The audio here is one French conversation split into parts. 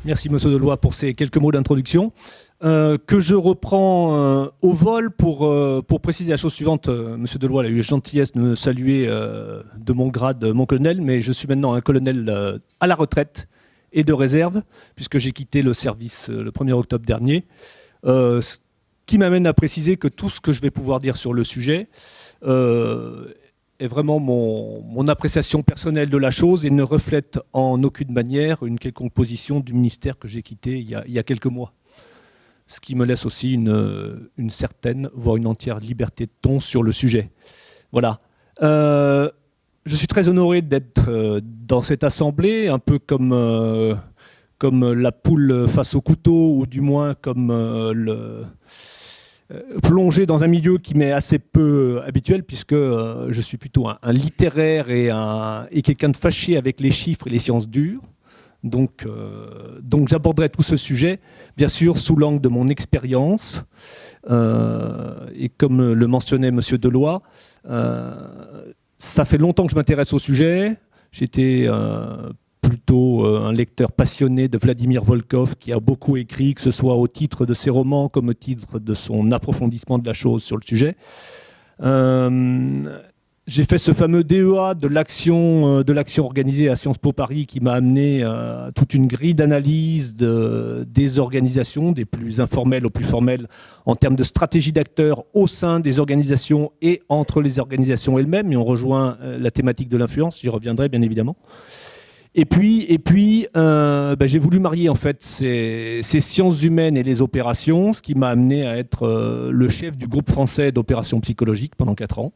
Merci Monsieur Deloy pour ces quelques mots d'introduction. Que je reprends au vol pour préciser la chose suivante. Monsieur Deloy a eu la gentillesse de me saluer de mon grade, mon colonel, mais je suis maintenant un colonel à la retraite et de réserve, puisque j'ai quitté le service le 1er octobre dernier. Ce qui m'amène à préciser que tout ce que je vais pouvoir dire sur le sujet est vraiment mon appréciation personnelle de la chose et ne reflète en aucune manière une quelconque position du ministère que j'ai quitté il y a quelques mois. Ce qui me laisse aussi une certaine, voire une entière liberté de ton sur le sujet. Voilà. Je suis très honoré d'être dans cette assemblée, un peu comme la poule face au couteau, ou du moins comme plongé dans un milieu qui m'est assez peu habituel, puisque je suis plutôt un littéraire et quelqu'un de fâché avec les chiffres et les sciences dures. Donc j'aborderai tout ce sujet, bien sûr, sous l'angle de mon expérience. Et comme le mentionnait M. Deloy, ça fait longtemps que je m'intéresse au sujet. J'étais plutôt un lecteur passionné de Vladimir Volkov, qui a beaucoup écrit, que ce soit au titre de ses romans comme au titre de son approfondissement de la chose sur le sujet. J'ai fait ce fameux DEA de l'action organisée à Sciences Po Paris, qui m'a amené à toute une grille d'analyse des organisations, des plus informelles aux plus formelles, en termes de stratégie d'acteurs au sein des organisations et entre les organisations elles-mêmes. Et on rejoint la thématique de l'influence, j'y reviendrai bien évidemment. Et puis j'ai voulu marier en fait ces sciences humaines et les opérations, ce qui m'a amené à être le chef du groupe français d'opérations psychologiques pendant 4 ans.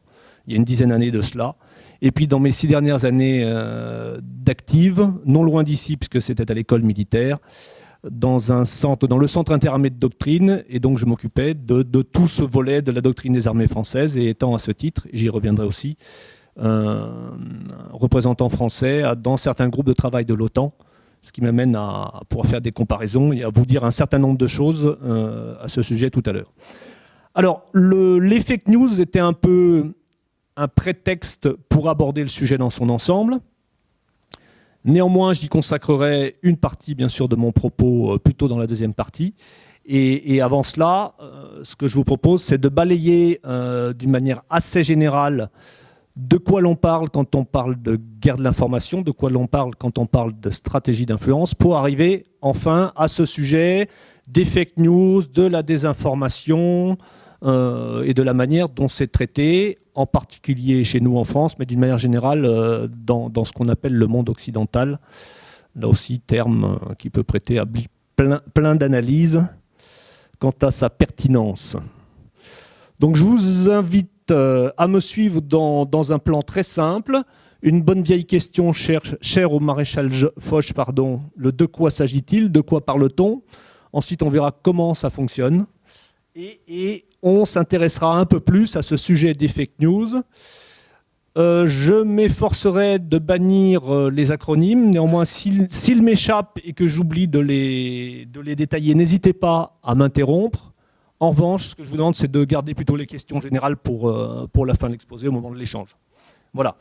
Il y a une dizaine d'années de cela. Et puis dans mes 6 dernières années d'active, non loin d'ici, puisque c'était à l'école militaire, dans le centre interarmé de doctrine, et donc je m'occupais de tout ce volet de la doctrine des armées françaises, et étant à ce titre, et j'y reviendrai aussi, représentant français dans certains groupes de travail de l'OTAN, ce qui m'amène à pouvoir faire des comparaisons et à vous dire un certain nombre de choses à ce sujet tout à l'heure. Alors, les fake news étaient un peu un prétexte pour aborder le sujet dans son ensemble. Néanmoins, j'y consacrerai une partie, bien sûr, de mon propos plutôt dans la deuxième partie. Et avant cela, ce que je vous propose, c'est de balayer d'une manière assez générale de quoi l'on parle quand on parle de guerre de l'information, de quoi l'on parle quand on parle de stratégie d'influence, pour arriver enfin à ce sujet des fake news, de la désinformation et de la manière dont c'est traité, en particulier chez nous en France, mais d'une manière générale dans ce qu'on appelle le monde occidental. Là aussi, terme qui peut prêter à plein d'analyses quant à sa pertinence. Donc je vous invite à me suivre dans un plan très simple. Une bonne vieille question chère au maréchal Foch, le de quoi s'agit-il, de quoi parle-t-on? Ensuite, on verra comment ça fonctionne. Et on s'intéressera un peu plus à ce sujet des fake news. Je m'efforcerai de bannir les acronymes. Néanmoins, s'il m'échappe et que j'oublie de les détailler, n'hésitez pas à m'interrompre. En revanche, ce que je vous demande, c'est de garder plutôt les questions générales pour la fin de l'exposé, au moment de l'échange. Voilà.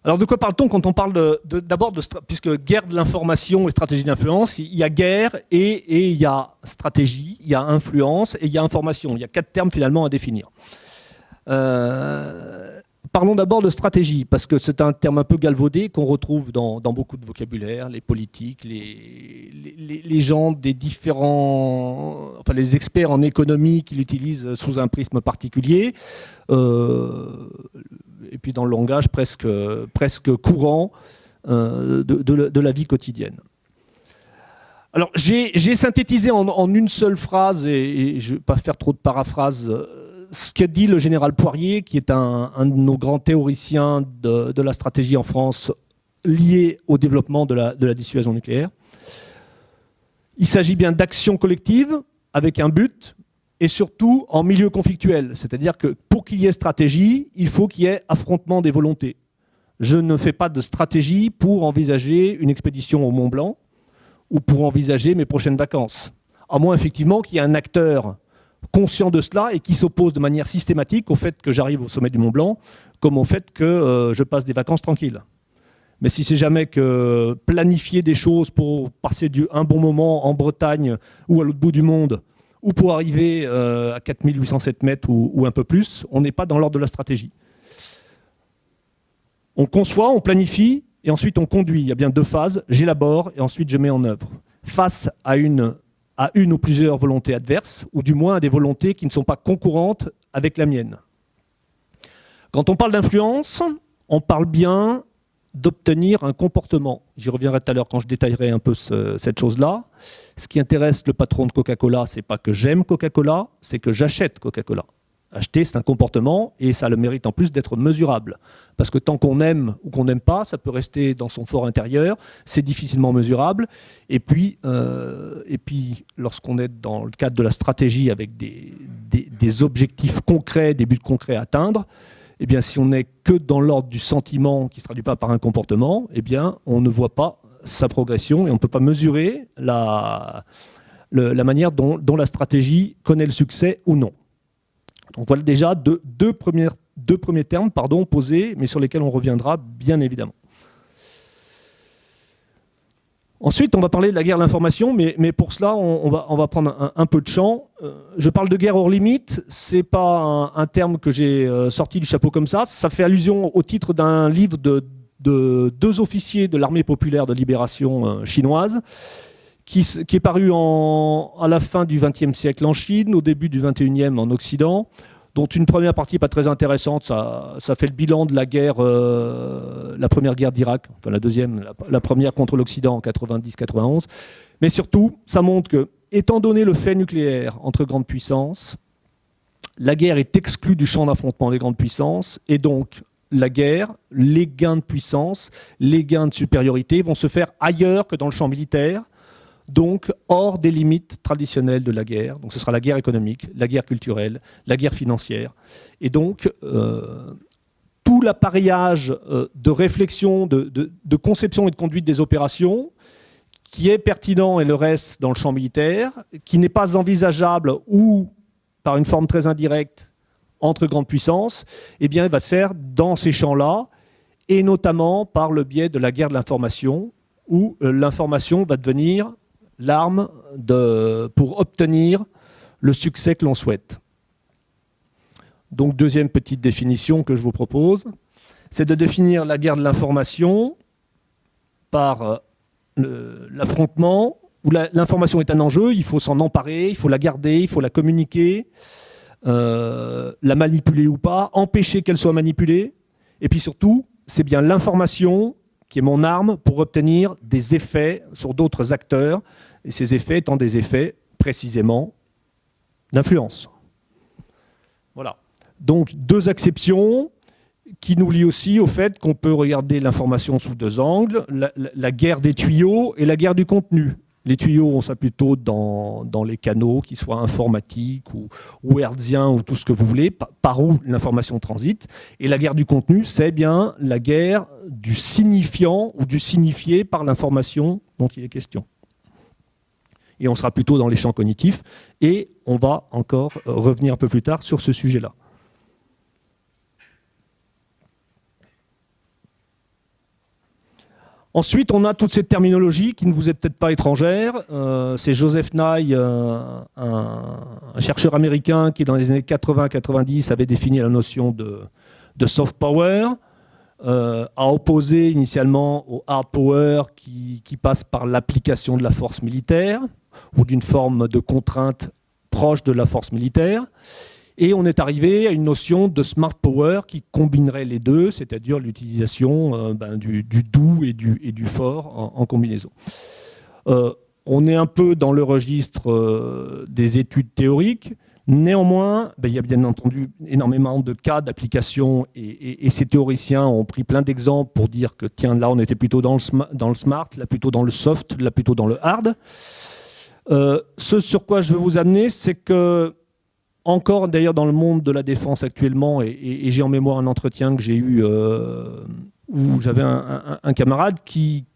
Alors, de quoi parle-t-on quand on parle d'abord puisque guerre de l'information et stratégie d'influence, il y a guerre et il y a stratégie, il y a influence et il y a information. Il y a 4 termes finalement à définir. Parlons d'abord de stratégie, parce que c'est un terme un peu galvaudé qu'on retrouve dans beaucoup de vocabulaire, les politiques, les gens des différents, enfin les experts en économie qui l'utilisent sous un prisme particulier, et puis dans le langage presque courant de la vie quotidienne. Alors j'ai synthétisé en une seule phrase, et je ne vais pas faire trop de paraphrases, ce qu'a dit le général Poirier, qui est un de nos grands théoriciens de la stratégie en France lié au développement de la dissuasion nucléaire. Il s'agit bien d'actions collectives avec un but et surtout en milieu conflictuel. C'est-à-dire que pour qu'il y ait stratégie, il faut qu'il y ait affrontement des volontés. Je ne fais pas de stratégie pour envisager une expédition au Mont Blanc ou pour envisager mes prochaines vacances. À moins effectivement qu'il y ait un acteur conscient de cela et qui s'oppose de manière systématique au fait que j'arrive au sommet du Mont Blanc, comme au fait que je passe des vacances tranquilles. Mais si c'est jamais que planifier des choses pour passer un bon moment en Bretagne ou à l'autre bout du monde, ou pour arriver à 4807 mètres ou un peu plus, on n'est pas dans l'ordre de la stratégie. On conçoit, on planifie, et ensuite on conduit. Il y a bien 2 phases, j'élabore et ensuite je mets en œuvre. Face à une ou plusieurs volontés adverses, ou du moins à des volontés qui ne sont pas concurrentes avec la mienne. Quand on parle d'influence, on parle bien d'obtenir un comportement. J'y reviendrai tout à l'heure quand je détaillerai un peu cette chose-là. Ce qui intéresse le patron de Coca-Cola, c'est pas que j'aime Coca-Cola, c'est que j'achète Coca-Cola. Acheter, c'est un comportement et ça a le mérite en plus d'être mesurable. Parce que tant qu'on aime ou qu'on n'aime pas, ça peut rester dans son fort intérieur, c'est difficilement mesurable. Et puis lorsqu'on est dans le cadre de la stratégie avec des objectifs concrets, des buts concrets à atteindre, eh bien, si on n'est que dans l'ordre du sentiment qui ne se traduit pas par un comportement, eh bien, on ne voit pas sa progression et on ne peut pas mesurer la manière dont la stratégie connaît le succès ou non. Donc voilà déjà deux premiers termes posés, mais sur lesquels on reviendra bien évidemment. Ensuite, on va parler de la guerre de l'information, mais pour cela, on va prendre un peu de champ. Je parle de guerre hors limite, ce n'est pas un terme que j'ai sorti du chapeau comme ça. Ça fait allusion au titre d'un livre de 2 officiers de l'armée populaire de libération chinoise, qui est paru à la fin du XXe siècle en Chine, au début du XXIe en Occident, dont une première partie pas très intéressante, ça fait le bilan de la guerre, la première guerre d'Irak, enfin la deuxième, la première contre l'Occident en 90-91. Mais surtout, ça montre que, étant donné le fait nucléaire entre grandes puissances, la guerre est exclue du champ d'affrontement des grandes puissances, et donc la guerre, les gains de puissance, les gains de supériorité vont se faire ailleurs que dans le champ militaire, donc hors des limites traditionnelles de la guerre. Donc ce sera la guerre économique, la guerre culturelle, la guerre financière. Et donc tout l'appareillage de réflexion, de conception et de conduite des opérations qui est pertinent et le reste dans le champ militaire, qui n'est pas envisageable ou par une forme très indirecte entre grandes puissances, eh bien, il va se faire dans ces champs-là, et notamment par le biais de la guerre de l'information, où l'information va devenir l'arme pour obtenir le succès que l'on souhaite. Donc, deuxième petite définition que je vous propose, c'est de définir la guerre de l'information par l'affrontement, où l'information est un enjeu, il faut s'en emparer, il faut la garder, il faut la communiquer, la manipuler ou pas, empêcher qu'elle soit manipulée, et puis surtout, c'est bien l'information qui est mon arme pour obtenir des effets sur d'autres acteurs, et ces effets étant des effets précisément d'influence. Voilà. Donc 2 exceptions qui nous lient aussi au fait qu'on peut regarder l'information sous 2 angles, la guerre des tuyaux et la guerre du contenu. Les tuyaux, on sera plutôt dans les canaux, qu'ils soient informatiques ou hertziens ou tout ce que vous voulez, par où l'information transite. Et la guerre du contenu, c'est bien la guerre du signifiant ou du signifié par l'information dont il est question. Et on sera plutôt dans les champs cognitifs, et on va encore revenir un peu plus tard sur ce sujet-là. Ensuite, on a toute cette terminologie qui ne vous est peut-être pas étrangère. C'est Joseph Nye, un chercheur américain qui, dans les années 80-90, avait défini la notion de soft power, à opposer initialement au hard power qui passe par l'application de la force militaire ou d'une forme de contrainte proche de la force militaire. Et on est arrivé à une notion de smart power qui combinerait les deux, c'est-à-dire l'utilisation du doux et du fort en combinaison. On est un peu dans le registre des études théoriques. Néanmoins, il y a bien entendu énormément de cas d'application et ces théoriciens ont pris plein d'exemples pour dire que tiens, là on était plutôt dans le smart, là plutôt dans le soft, là plutôt dans le hard. Ce sur quoi je veux vous amener, c'est que encore d'ailleurs dans le monde de la défense actuellement, et j'ai en mémoire un entretien que j'ai eu où j'avais un camarade qui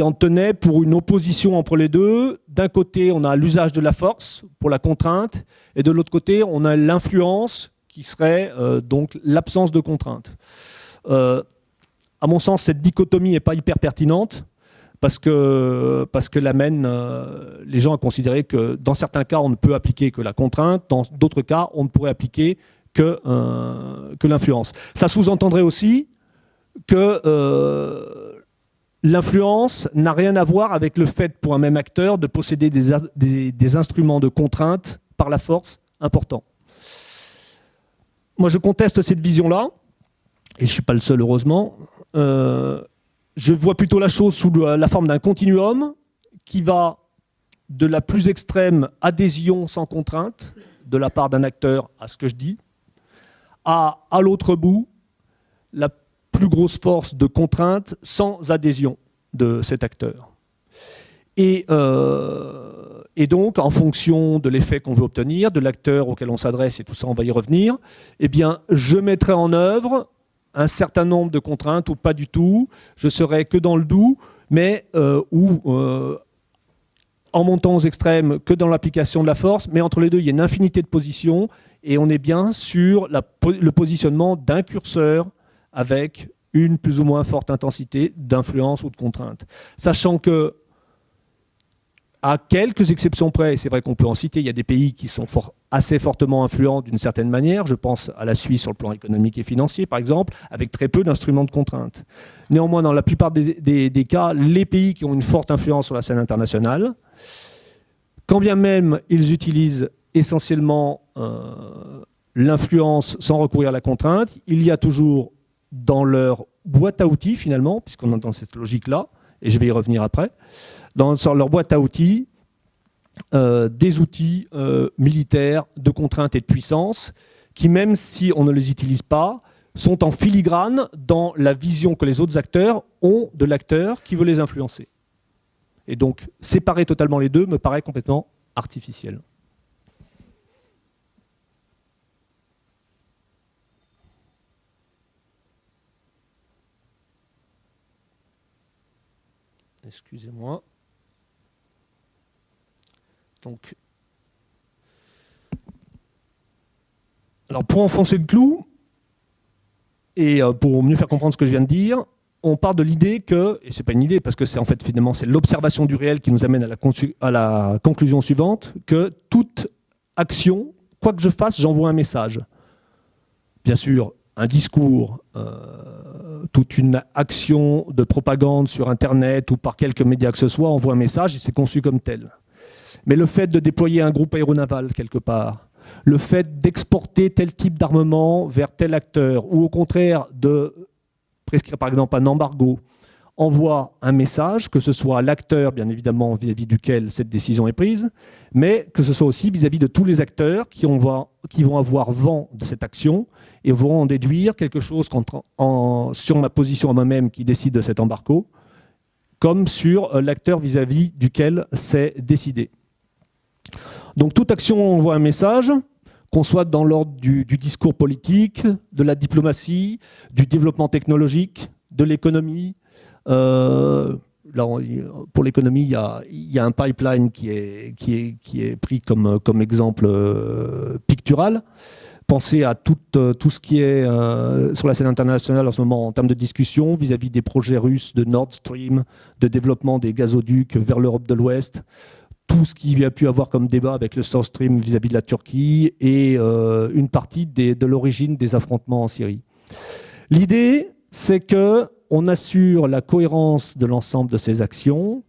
en tenait pour une opposition entre les deux. D'un côté, on a l'usage de la force pour la contrainte, et de l'autre côté, on a l'influence qui serait donc l'absence de contrainte. À mon sens, cette dichotomie n'est pas hyper pertinente parce que elle amène les gens à considérer que dans certains cas, on ne peut appliquer que la contrainte, dans d'autres cas, on ne pourrait appliquer que l'influence. Ça sous-entendrait aussi que l'influence n'a rien à voir avec le fait pour un même acteur de posséder des instruments de contrainte par la force importants. Moi, je conteste cette vision-là, et je ne suis pas le seul, heureusement. Je vois plutôt la chose sous la forme d'un continuum qui va de la plus extrême adhésion sans contrainte, de la part d'un acteur à ce que je dis, à l'autre bout, la plus grosse force de contrainte sans adhésion de cet acteur. Et donc, en fonction de l'effet qu'on veut obtenir, de l'acteur auquel on s'adresse, et tout ça, on va y revenir, eh bien, je mettrai en œuvre un certain nombre de contraintes ou pas du tout. Je serai que dans le doux, mais en montant aux extrêmes, que dans l'application de la force. Mais entre les deux, il y a une infinité de positions, et on est bien sur le positionnement d'un curseur avec une plus ou moins forte intensité d'influence ou de contrainte. Sachant que, à quelques exceptions près, et c'est vrai qu'on peut en citer, il y a des pays qui sont assez fortement influents d'une certaine manière, je pense à la Suisse sur le plan économique et financier par exemple, avec très peu d'instruments de contrainte. Néanmoins, dans la plupart des cas, les pays qui ont une forte influence sur la scène internationale, quand bien même ils utilisent essentiellement l'influence sans recourir à la contrainte, il y a toujours dans leur boîte à outils finalement, puisqu'on est dans cette logique-là, et je vais y revenir après, dans leur boîte à outils, des outils militaires de contrainte et de puissance qui, même si on ne les utilise pas, sont en filigrane dans la vision que les autres acteurs ont de l'acteur qui veut les influencer. Et donc, séparer totalement les deux me paraît complètement artificiel. Excusez-moi. Donc, alors pour enfoncer le clou, et pour mieux faire comprendre ce que je viens de dire, on part de l'idée que, et ce n'est pas une idée, parce que c'est en fait finalement c'est l'observation du réel qui nous amène à la conclusion suivante, que toute action, quoi que je fasse, j'envoie un message. Bien sûr, un discours, toute une action de propagande sur Internet ou par quelque média que ce soit envoie un message et c'est conçu comme tel. Mais le fait de déployer un groupe aéronaval quelque part, le fait d'exporter tel type d'armement vers tel acteur, ou au contraire de prescrire par exemple un embargo, envoie un message, que ce soit à l'acteur, bien évidemment, vis-à-vis duquel cette décision est prise, mais que ce soit aussi vis-à-vis de tous les acteurs qui vont avoir vent de cette action et vont en déduire quelque chose sur ma position à moi-même qui décide de cet embargo, comme sur l'acteur vis-à-vis duquel c'est décidé. Donc toute action envoie un message, qu'on soit dans l'ordre du discours politique, de la diplomatie, du développement technologique, de l'économie. Là, pour l'économie, il y a un pipeline qui est pris comme exemple pictural. Pensez à tout ce qui est sur la scène internationale en ce moment en termes de discussion vis-à-vis des projets russes de Nord Stream, de développement des gazoducs vers l'Europe de l'Ouest, tout ce qu'il y a pu avoir comme débat avec le South Stream vis-à-vis de la Turquie et une partie de l'origine des affrontements en Syrie. L'idée, c'est qu'on assure la cohérence de l'ensemble de ces actions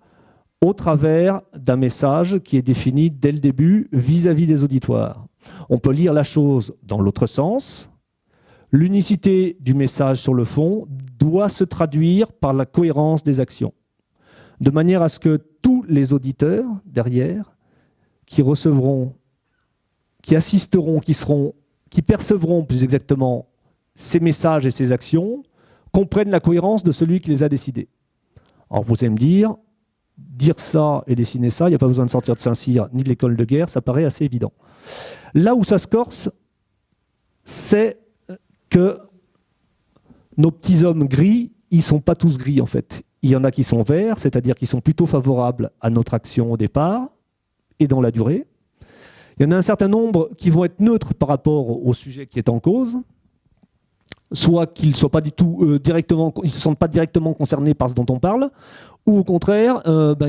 au travers d'un message qui est défini dès le début vis-à-vis des auditoires. On peut lire la chose dans l'autre sens. L'unicité du message sur le fond doit se traduire par la cohérence des actions, de manière à ce que tous les auditeurs derrière, qui recevront, qui assisteront, qui percevront plus exactement ces messages et ces actions, comprennent la cohérence de celui qui les a décidés. Alors vous allez me dire ça et dessiner ça, il n'y a pas besoin de sortir de Saint-Cyr ni de l'école de guerre, ça paraît assez évident. Là où ça se corse, c'est que nos petits hommes gris, ils ne sont pas tous gris en fait. Il y en a qui sont verts, c'est-à-dire qui sont plutôt favorables à notre action au départ et dans la durée. Il y en a un certain nombre qui vont être neutres par rapport au sujet qui est en cause, soit qu'ils ne soient pas du tout ils se sentent pas directement concernés par ce dont on parle, ou au contraire,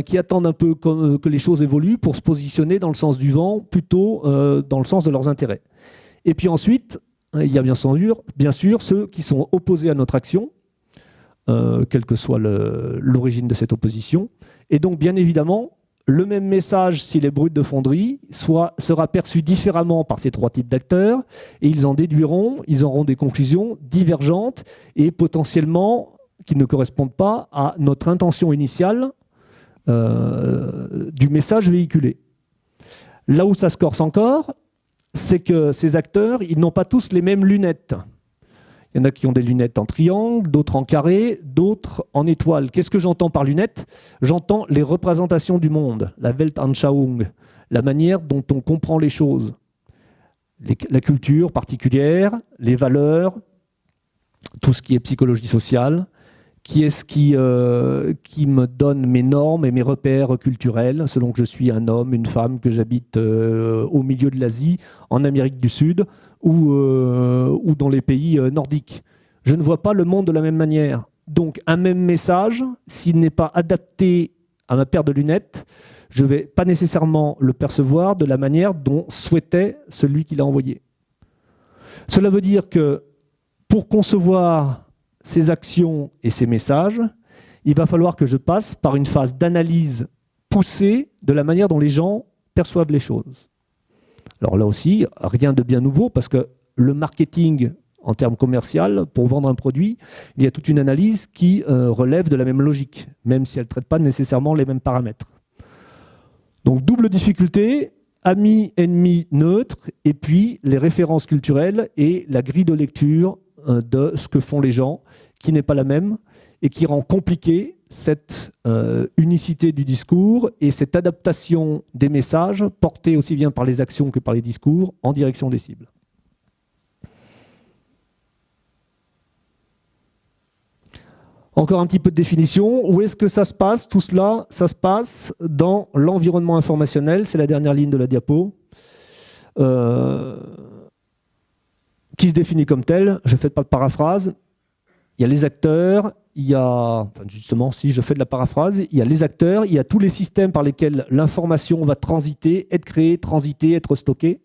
qui attendent un peu que les choses évoluent pour se positionner dans le sens du vent, plutôt dans le sens de leurs intérêts. Et puis ensuite, il y a bien sûr ceux qui sont opposés à notre action, quelle que soit l'origine de cette opposition. Et donc, bien évidemment, le même message, s'il est brut de fonderie, sera perçu différemment par ces trois types d'acteurs, et ils auront des conclusions divergentes et potentiellement qui ne correspondent pas à notre intention initiale du message véhiculé. Là où ça se corse encore, c'est que ces acteurs, ils n'ont pas tous les mêmes lunettes. Il y en a qui ont des lunettes en triangle, d'autres en carré, d'autres en étoile. Qu'est-ce que j'entends par lunettes? J'entends les représentations du monde, la Weltanschauung, la manière dont on comprend les choses, la culture particulière, les valeurs, tout ce qui est psychologie sociale, qui est ce qui me donne mes normes et mes repères culturels, selon que je suis un homme, une femme, que j'habite au milieu de l'Asie, en Amérique du Sud, ou dans les pays nordiques. Je ne vois pas le monde de la même manière. Donc un même message, s'il n'est pas adapté à ma paire de lunettes, je ne vais pas nécessairement le percevoir de la manière dont souhaitait celui qui l'a envoyé. Cela veut dire que pour concevoir ces actions et ces messages, il va falloir que je passe par une phase d'analyse poussée de la manière dont les gens perçoivent les choses. Alors là aussi, rien de bien nouveau, parce que le marketing, en termes commerciaux, pour vendre un produit, il y a toute une analyse qui relève de la même logique, même si elle ne traite pas nécessairement les mêmes paramètres. Donc double difficulté, amis, ennemis, neutres, et puis les références culturelles et la grille de lecture de ce que font les gens, qui n'est pas la même, et qui rend compliqué cette unicité du discours et cette adaptation des messages portés aussi bien par les actions que par les discours en direction des cibles. Encore un petit peu de définition. Où est-ce que ça se passe? Tout cela, ça se passe dans l'environnement informationnel. C'est la dernière ligne de la diapo. Qui se définit comme tel. Je ne fais pas de paraphrase. Il y a les acteurs, il y a, justement, si je fais de la paraphrase, il y a les acteurs, il y a tous les systèmes par lesquels l'information va transiter, être créée, transiter, être stockée.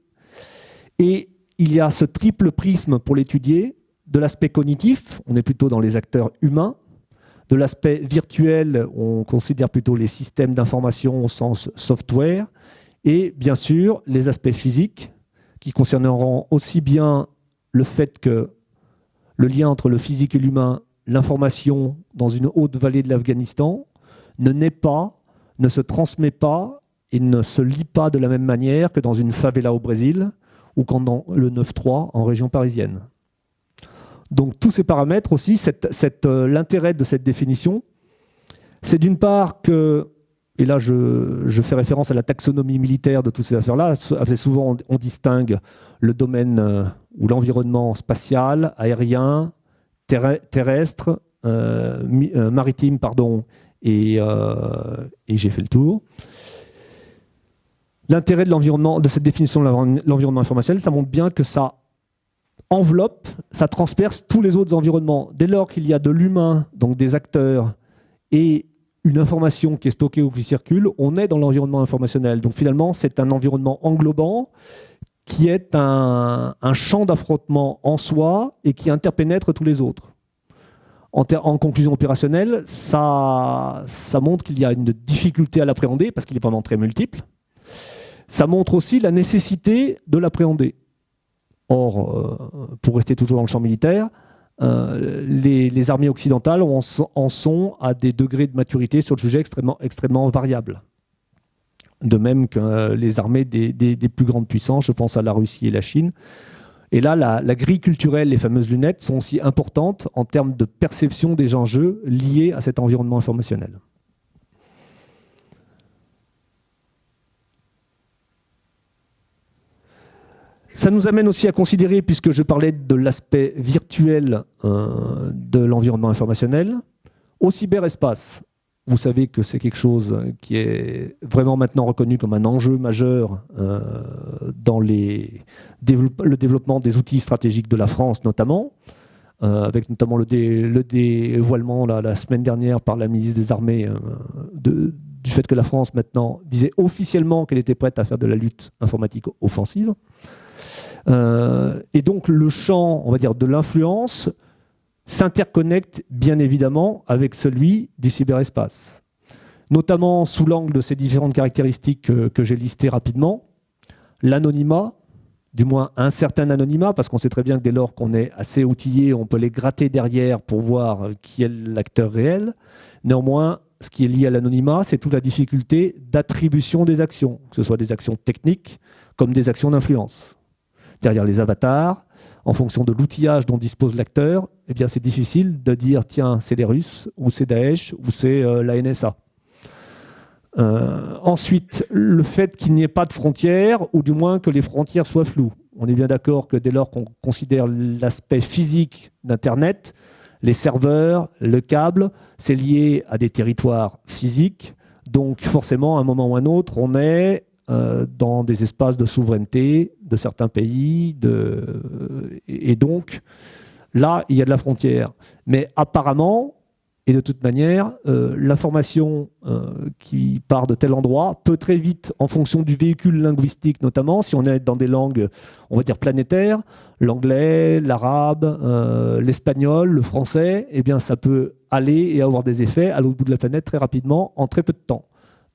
Et il y a ce triple prisme pour l'étudier, de l'aspect cognitif, on est plutôt dans les acteurs humains, de l'aspect virtuel, on considère plutôt les systèmes d'information au sens software, et bien sûr les aspects physiques, qui concerneront aussi bien le fait que le lien entre le physique et l'humain, l'information dans une haute vallée de l'Afghanistan, ne naît pas, ne se transmet pas et ne se lie pas de la même manière que dans une favela au Brésil ou dans le 9-3 en région parisienne. Donc tous ces paramètres aussi, l'intérêt de cette définition, c'est d'une part que, et là je fais référence à la taxonomie militaire de toutes ces affaires-là, assez souvent on distingue le domaine ou l'environnement spatial, aérien, terrestre, maritime, pardon, et j'ai fait le tour. L'intérêt de cette définition de l'environnement informationnel, ça montre bien que ça enveloppe, ça transperce tous les autres environnements. Dès lors qu'il y a de l'humain, donc des acteurs, et une information qui est stockée ou qui circule, on est dans l'environnement informationnel. Donc finalement, c'est un environnement englobant qui est un champ d'affrontement en soi et qui interpénètre tous les autres. En conclusion opérationnelle, ça montre qu'il y a une difficulté à l'appréhender parce qu'il est vraiment très multiple. Ça montre aussi la nécessité de l'appréhender. Or, pour rester toujours dans le champ militaire, les armées occidentales en sont à des degrés de maturité sur le sujet extrêmement variables. De même que les armées des plus grandes puissances, je pense à la Russie et la Chine. Et là, la grille culturelle, les fameuses lunettes, sont aussi importantes en termes de perception des enjeux liés à cet environnement informationnel. Ça nous amène aussi à considérer, puisque je parlais de l'aspect virtuel de l'environnement informationnel, au cyberespace. Vous savez que c'est quelque chose qui est vraiment maintenant reconnu comme un enjeu majeur dans le développement des outils stratégiques de la France notamment. avec notamment le dévoilement la semaine dernière par la ministre des Armées du fait que la France maintenant disait officiellement qu'elle était prête à faire de la lutte informatique offensive. Et donc le champ, on va dire, de l'influence s'interconnecte bien évidemment avec celui du cyberespace, notamment sous l'angle de ces différentes caractéristiques que j'ai listées rapidement. L'anonymat, du moins un certain anonymat, parce qu'on sait très bien que dès lors qu'on est assez outillé, on peut les gratter derrière pour voir qui est l'acteur réel. Néanmoins, ce qui est lié à l'anonymat, c'est toute la difficulté d'attribution des actions, que ce soit des actions techniques comme des actions d'influence. Derrière les avatars, en fonction de l'outillage dont dispose l'acteur, eh bien c'est difficile de dire tiens, c'est les Russes, ou c'est Daesh, ou c'est la NSA. Ensuite, le fait qu'il n'y ait pas de frontières, ou du moins que les frontières soient floues. On est bien d'accord que dès lors qu'on considère l'aspect physique d'Internet, les serveurs, le câble, c'est lié à des territoires physiques. Donc forcément, à un moment ou à un autre, on est dans des espaces de souveraineté de certains pays. Et donc, là, il y a de la frontière. Mais apparemment, et de toute manière, l'information qui part de tel endroit peut très vite, en fonction du véhicule linguistique notamment, si on est dans des langues, on va dire planétaires, l'anglais, l'arabe, l'espagnol, le français, eh bien ça peut aller et avoir des effets à l'autre bout de la planète très rapidement, en très peu de temps.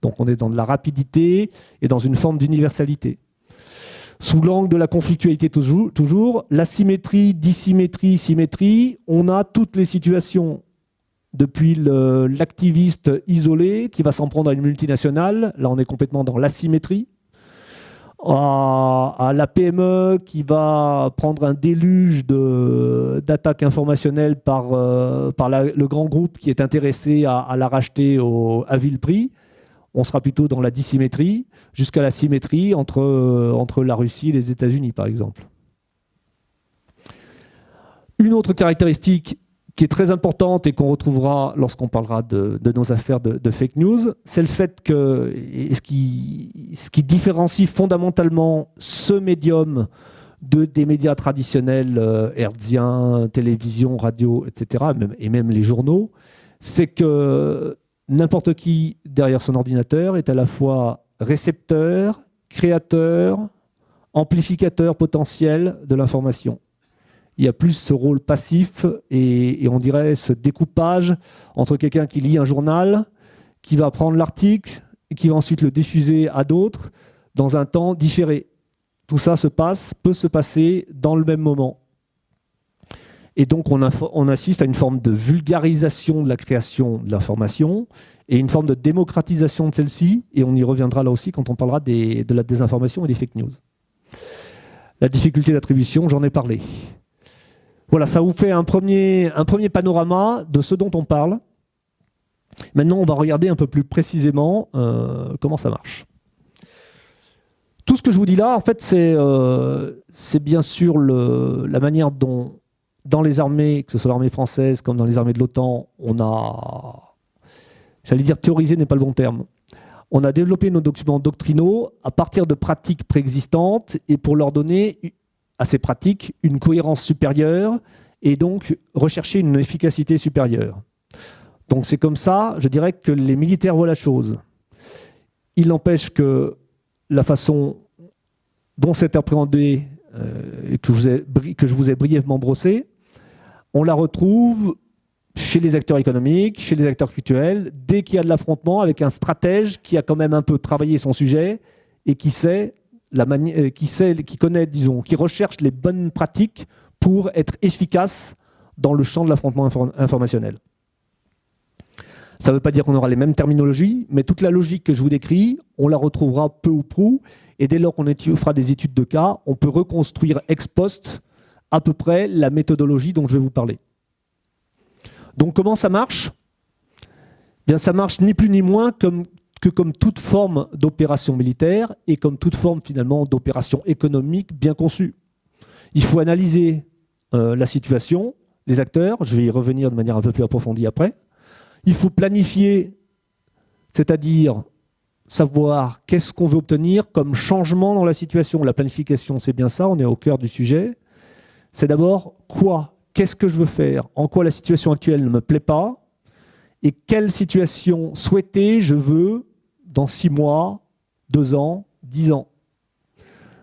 Donc on est dans de la rapidité et dans une forme d'universalité. Sous l'angle de la conflictualité toujours, l'asymétrie, dissymétrie, symétrie, on a toutes les situations. Depuis l'activiste isolé qui va s'en prendre à une multinationale, là on est complètement dans l'asymétrie, à la PME qui va prendre un déluge d'attaques informationnelles par le grand groupe qui est intéressé à la racheter à vil prix. On sera plutôt dans la dissymétrie, jusqu'à la symétrie entre la Russie et les États-Unis, par exemple. Une autre caractéristique qui est très importante et qu'on retrouvera lorsqu'on parlera de nos affaires de fake news, c'est le fait que, et ce qui différencie fondamentalement ce médium des médias traditionnels hertziens, télévision, radio, etc., et même les journaux, c'est que n'importe qui derrière son ordinateur est à la fois récepteur, créateur, amplificateur potentiel de l'information. Il y a plus ce rôle passif et on dirait ce découpage entre quelqu'un qui lit un journal, qui va prendre l'article et qui va ensuite le diffuser à d'autres dans un temps différé. Tout ça peut se passer dans le même moment. Et donc on assiste à une forme de vulgarisation de la création de l'information et une forme de démocratisation de celle-ci, et on y reviendra là aussi quand on parlera de la désinformation et des fake news. La difficulté d'attribution, j'en ai parlé. Voilà, ça vous fait un premier panorama de ce dont on parle. Maintenant, on va regarder un peu plus précisément comment ça marche. Tout ce que je vous dis là, en fait, c'est bien sûr la manière dont, dans les armées, que ce soit l'armée française comme dans les armées de l'OTAN, on a, j'allais dire théorisé n'est pas le bon terme, on a développé nos documents doctrinaux à partir de pratiques préexistantes et pour leur donner à ces pratiques une cohérence supérieure et donc rechercher une efficacité supérieure. Donc c'est comme ça, je dirais, que les militaires voient la chose. Il n'empêche que la façon dont c'est appréhendé, que je vous ai brièvement brossé, on la retrouve chez les acteurs économiques, chez les acteurs culturels, dès qu'il y a de l'affrontement avec un stratège qui a quand même un peu travaillé son sujet et qui connaît, disons, qui recherche les bonnes pratiques pour être efficace dans le champ de l'affrontement informationnel. Ça ne veut pas dire qu'on aura les mêmes terminologies, mais toute la logique que je vous décris, on la retrouvera peu ou prou, et dès lors qu'on fera des études de cas, on peut reconstruire ex post à peu près la méthodologie dont je vais vous parler. Donc comment ça marche ? Bien, ça marche ni plus ni moins que comme toute forme d'opération militaire et comme toute forme finalement d'opération économique bien conçue. Il faut analyser la situation, les acteurs, je vais y revenir de manière un peu plus approfondie après. Il faut planifier, c'est-à-dire savoir qu'est-ce qu'on veut obtenir comme changement dans la situation. La planification, c'est bien ça, on est au cœur du sujet. C'est d'abord quoi qu'est-ce que je veux faire, en quoi la situation actuelle ne me plaît pas, et quelle situation souhaitée je veux dans 6 mois, 2 ans, 10 ans.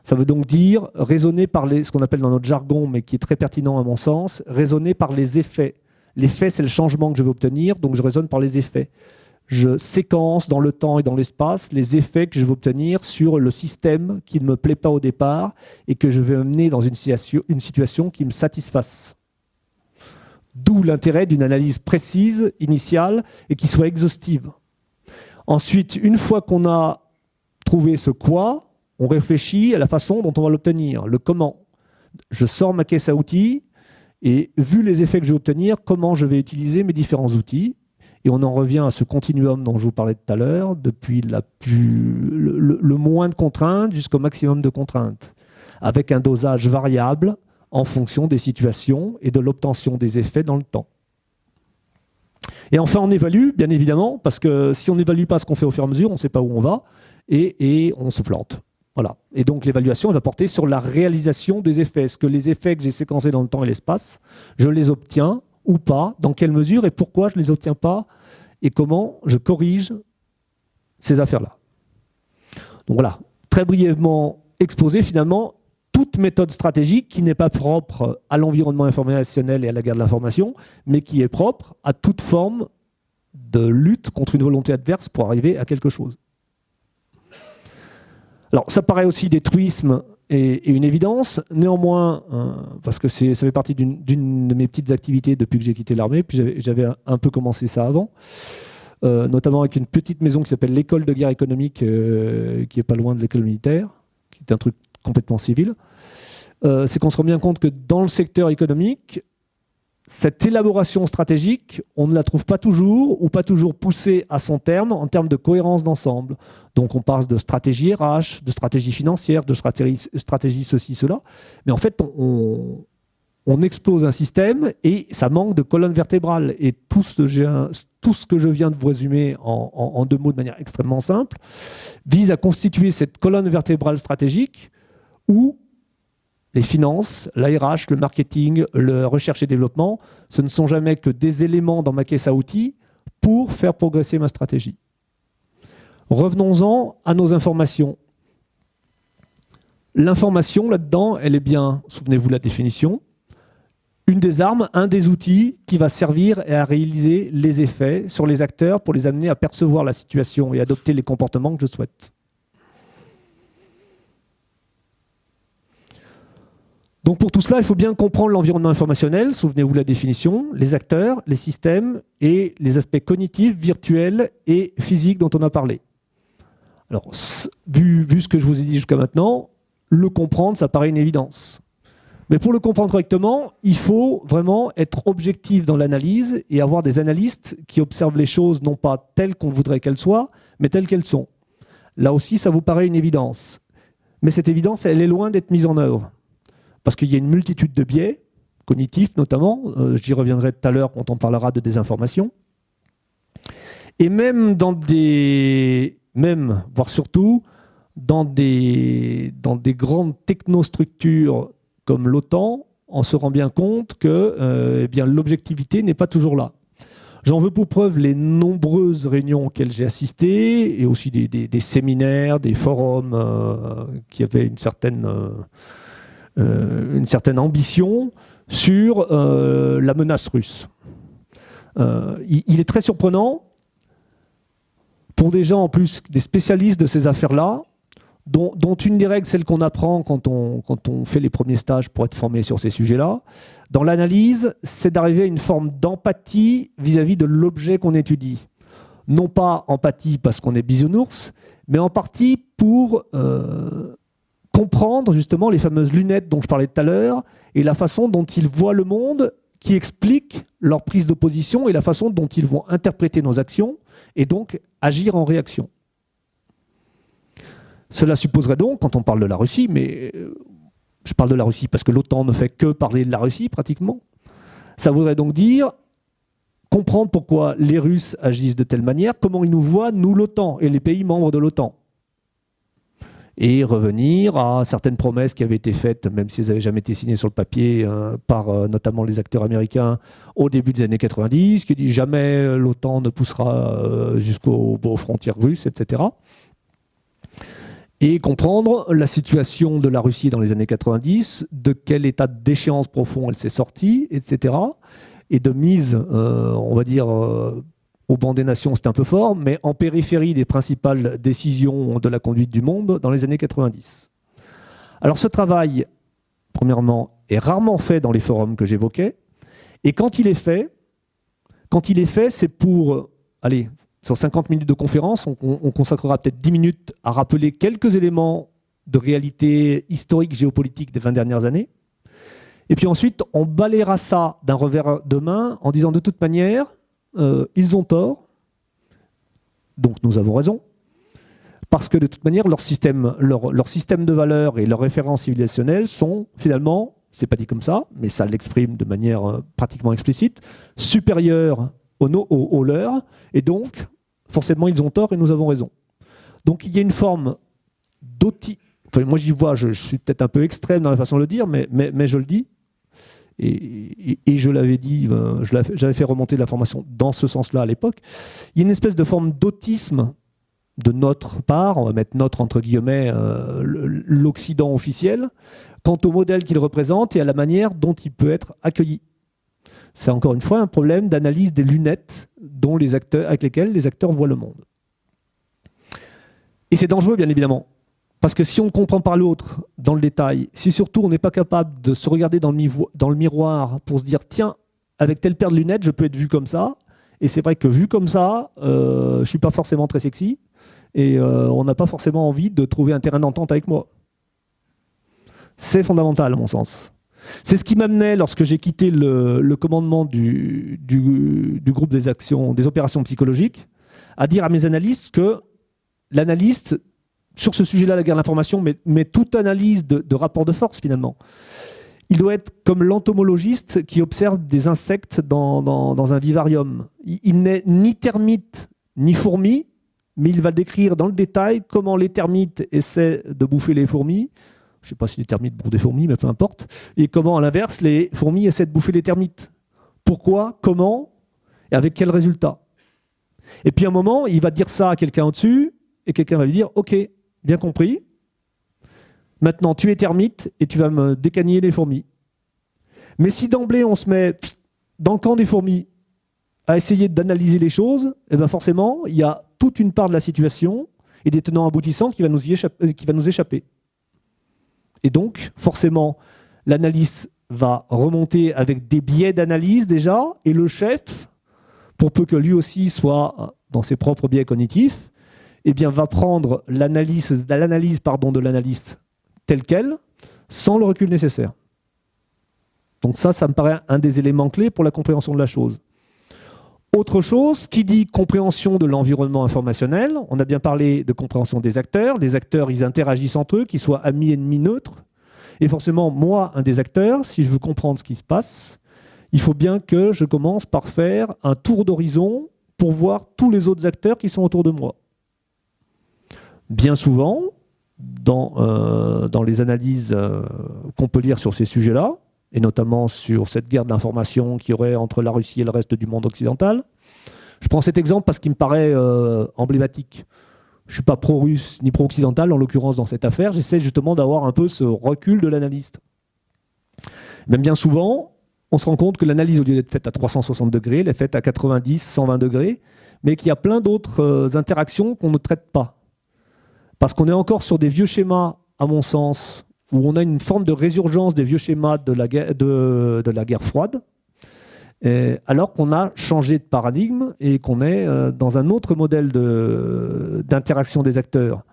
Ça veut donc dire raisonner par ce qu'on appelle dans notre jargon, mais qui est très pertinent à mon sens, raisonner par les effets. L'effet, c'est le changement que je veux obtenir, donc je raisonne par les effets. Je séquence dans le temps et dans l'espace les effets que je veux obtenir sur le système qui ne me plaît pas au départ et que je vais amener dans une situation qui me satisfasse. D'où l'intérêt d'une analyse précise, initiale, et qui soit exhaustive. Ensuite, une fois qu'on a trouvé ce quoi, on réfléchit à la façon dont on va l'obtenir, le comment. Je sors ma caisse à outils et, vu les effets que je vais obtenir, comment je vais utiliser mes différents outils. Et on en revient à ce continuum dont je vous parlais tout à l'heure, depuis le moins de contraintes jusqu'au maximum de contraintes, avec un dosage variable en fonction des situations et de l'obtention des effets dans le temps. Et enfin, on évalue, bien évidemment, parce que si on n'évalue pas ce qu'on fait au fur et à mesure, on ne sait pas où on va, et on se plante. Voilà. Et donc l'évaluation, elle va porter sur la réalisation des effets. Est-ce que les effets que j'ai séquencés dans le temps et l'espace, je les obtiens ou pas, dans quelle mesure et pourquoi je ne les obtiens pas, et comment je corrige ces affaires-là. Donc voilà, très brièvement exposé finalement toute méthode stratégique qui n'est pas propre à l'environnement informationnel et à la guerre de l'information, mais qui est propre à toute forme de lutte contre une volonté adverse pour arriver à quelque chose. Alors ça paraît aussi des truismes et une évidence, néanmoins, parce que ça fait partie d'une de mes petites activités depuis que j'ai quitté l'armée, puis j'avais un peu commencé ça avant, notamment avec une petite maison qui s'appelle l'école de guerre économique, qui est pas loin de l'école militaire, qui est un truc complètement civil. C'est qu'on se rend bien compte que dans le secteur économique, cette élaboration stratégique, on ne la trouve pas toujours ou pas toujours poussée à son terme en termes de cohérence d'ensemble. Donc on parle de stratégie RH, de stratégie financière, de stratégie ceci, cela. Mais en fait, on explose un système et ça manque de colonne vertébrale. Et tout ce que je viens de vous résumer en 2 mots de manière extrêmement simple vise à constituer cette colonne vertébrale stratégique où les finances, la RH, le marketing, le recherche et développement, ce ne sont jamais que des éléments dans ma caisse à outils pour faire progresser ma stratégie. Revenons-en à nos informations. L'information, là-dedans, elle est bien, souvenez-vous de la définition, une des armes, un des outils qui va servir à réaliser les effets sur les acteurs pour les amener à percevoir la situation et adopter les comportements que je souhaite. Donc pour tout cela, il faut bien comprendre l'environnement informationnel, souvenez-vous de la définition, les acteurs, les systèmes et les aspects cognitifs, virtuels et physiques dont on a parlé. Alors, vu ce que je vous ai dit jusqu'à maintenant, le comprendre, ça paraît une évidence. Mais pour le comprendre correctement, il faut vraiment être objectif dans l'analyse et avoir des analystes qui observent les choses non pas telles qu'on voudrait qu'elles soient, mais telles qu'elles sont. Là aussi, ça vous paraît une évidence. Mais cette évidence, elle est loin d'être mise en œuvre. Parce qu'il y a une multitude de biais, cognitifs notamment, j'y reviendrai tout à l'heure quand on parlera de désinformation. Et même voire surtout, dans des grandes technostructures comme l'OTAN, on se rend bien compte que l'objectivité n'est pas toujours là. J'en veux pour preuve les nombreuses réunions auxquelles j'ai assisté, et aussi des séminaires, des forums qui avaient une certaine ambition sur la menace russe. Il est très surprenant, pour des gens en plus, des spécialistes de ces affaires-là, dont une des règles, celle qu'on apprend quand on fait les premiers stages pour être formé sur ces sujets-là, dans l'analyse, c'est d'arriver à une forme d'empathie vis-à-vis de l'objet qu'on étudie. Non pas empathie parce qu'on est bisounours, mais empathie pour comprendre justement les fameuses lunettes dont je parlais tout à l'heure et la façon dont ils voient le monde qui explique leur prise de position et la façon dont ils vont interpréter nos actions et donc agir en réaction. Cela supposerait donc, quand on parle de la Russie, mais je parle de la Russie parce que l'OTAN ne fait que parler de la Russie pratiquement, ça voudrait donc dire comprendre pourquoi les Russes agissent de telle manière, comment ils nous voient, nous l'OTAN et les pays membres de l'OTAN. et revenir à certaines promesses qui avaient été faites, même si elles n'avaient jamais été signées sur le papier, par notamment les acteurs américains au début des années 90, qui dit jamais l'OTAN ne poussera jusqu'aux frontières russes, etc. Et comprendre la situation de la Russie dans les années 90, de quel état d'échéance profond elle s'est sortie, etc. Et de mise, on va dire, au banc des nations, c'est un peu fort, mais en périphérie des principales décisions de la conduite du monde dans les années 90. Alors ce travail, premièrement, est rarement fait dans les forums que j'évoquais, et quand il est fait, c'est pour, allez, sur 50 minutes de conférence, on consacrera peut-être 10 minutes à rappeler quelques éléments de réalité historique, géopolitique des 20 dernières années. Et puis ensuite, on balayera ça d'un revers de main en disant de toute manière, ils ont tort, donc nous avons raison, parce que de toute manière, leur système de valeurs et leurs références civilisationnelles sont finalement, c'est pas dit comme ça, mais ça l'exprime de manière pratiquement explicite, supérieurs aux leurs, et donc forcément ils ont tort et nous avons raison. Donc il y a une forme enfin, moi j'y vois, je suis peut-être un peu extrême dans la façon de le dire, mais je le dis, et je l'avais dit, j'avais fait remonter l'information dans ce sens-là à l'époque. Il y a une espèce de forme d'autisme de notre part, on va mettre notre entre guillemets, l'Occident officiel, quant au modèle qu'il représente et à la manière dont il peut être accueilli. C'est encore une fois un problème d'analyse des lunettes avec lesquelles les acteurs voient le monde. Et c'est dangereux, bien évidemment, parce que si on comprend pas l'autre dans le détail, si surtout on n'est pas capable de se regarder dans le miroir pour se dire « Tiens, avec telle paire de lunettes, je peux être vu comme ça », et c'est vrai que vu comme ça, je ne suis pas forcément très sexy, et on n'a pas forcément envie de trouver un terrain d'entente avec moi. C'est fondamental, à mon sens. C'est ce qui m'amenait, lorsque j'ai quitté le commandement du groupe des opérations psychologiques, à dire à mes analystes que l'analyste, sur ce sujet-là, la guerre de l'information, mais toute analyse de rapport de force, finalement, il doit être comme l'entomologiste qui observe des insectes dans un vivarium. Il n'est ni termite ni fourmi, mais il va décrire dans le détail comment les termites essaient de bouffer les fourmis. Je ne sais pas si les termites bouffent des fourmis, mais peu importe. Et comment, à l'inverse, les fourmis essaient de bouffer les termites. Pourquoi, comment, et avec quel résultat. Et puis à un moment, il va dire ça à quelqu'un au-dessus, et quelqu'un va lui dire « Ok, bien compris, maintenant tu es termite et tu vas me décagner les fourmis. » Mais si d'emblée on se met dans le camp des fourmis à essayer d'analyser les choses, eh bien forcément, il y a toute une part de la situation et des tenants aboutissants qui va nous échapper. Et donc, forcément, l'analyse va remonter avec des biais d'analyse déjà, et le chef, pour peu que lui aussi soit dans ses propres biais cognitifs, eh bien, va prendre l'analyse de l'analyste telle qu'elle, sans le recul nécessaire. Donc ça me paraît un des éléments clés pour la compréhension de la chose. Autre chose, qui dit compréhension de l'environnement informationnel, on a bien parlé de compréhension des acteurs. Les acteurs, ils interagissent entre eux, qu'ils soient amis, ennemis, neutres. Et forcément, moi, un des acteurs, si je veux comprendre ce qui se passe, il faut bien que je commence par faire un tour d'horizon pour voir tous les autres acteurs qui sont autour de moi. Bien souvent, dans les analyses qu'on peut lire sur ces sujets-là, et notamment sur cette guerre d'information qu'il y aurait entre la Russie et le reste du monde occidental. Je prends cet exemple parce qu'il me paraît emblématique. Je ne suis pas pro-russe ni pro-occidental, en l'occurrence dans cette affaire. J'essaie justement d'avoir un peu ce recul de l'analyste. Même bien souvent, on se rend compte que l'analyse, au lieu d'être faite à 360 degrés, elle est faite à 90, 120 degrés, mais qu'il y a plein d'autres interactions qu'on ne traite pas. Parce qu'on est encore sur des vieux schémas, à mon sens, où on a une forme de résurgence des vieux schémas de la guerre froide, alors qu'on a changé de paradigme et qu'on est dans un autre modèle d'interaction des acteurs.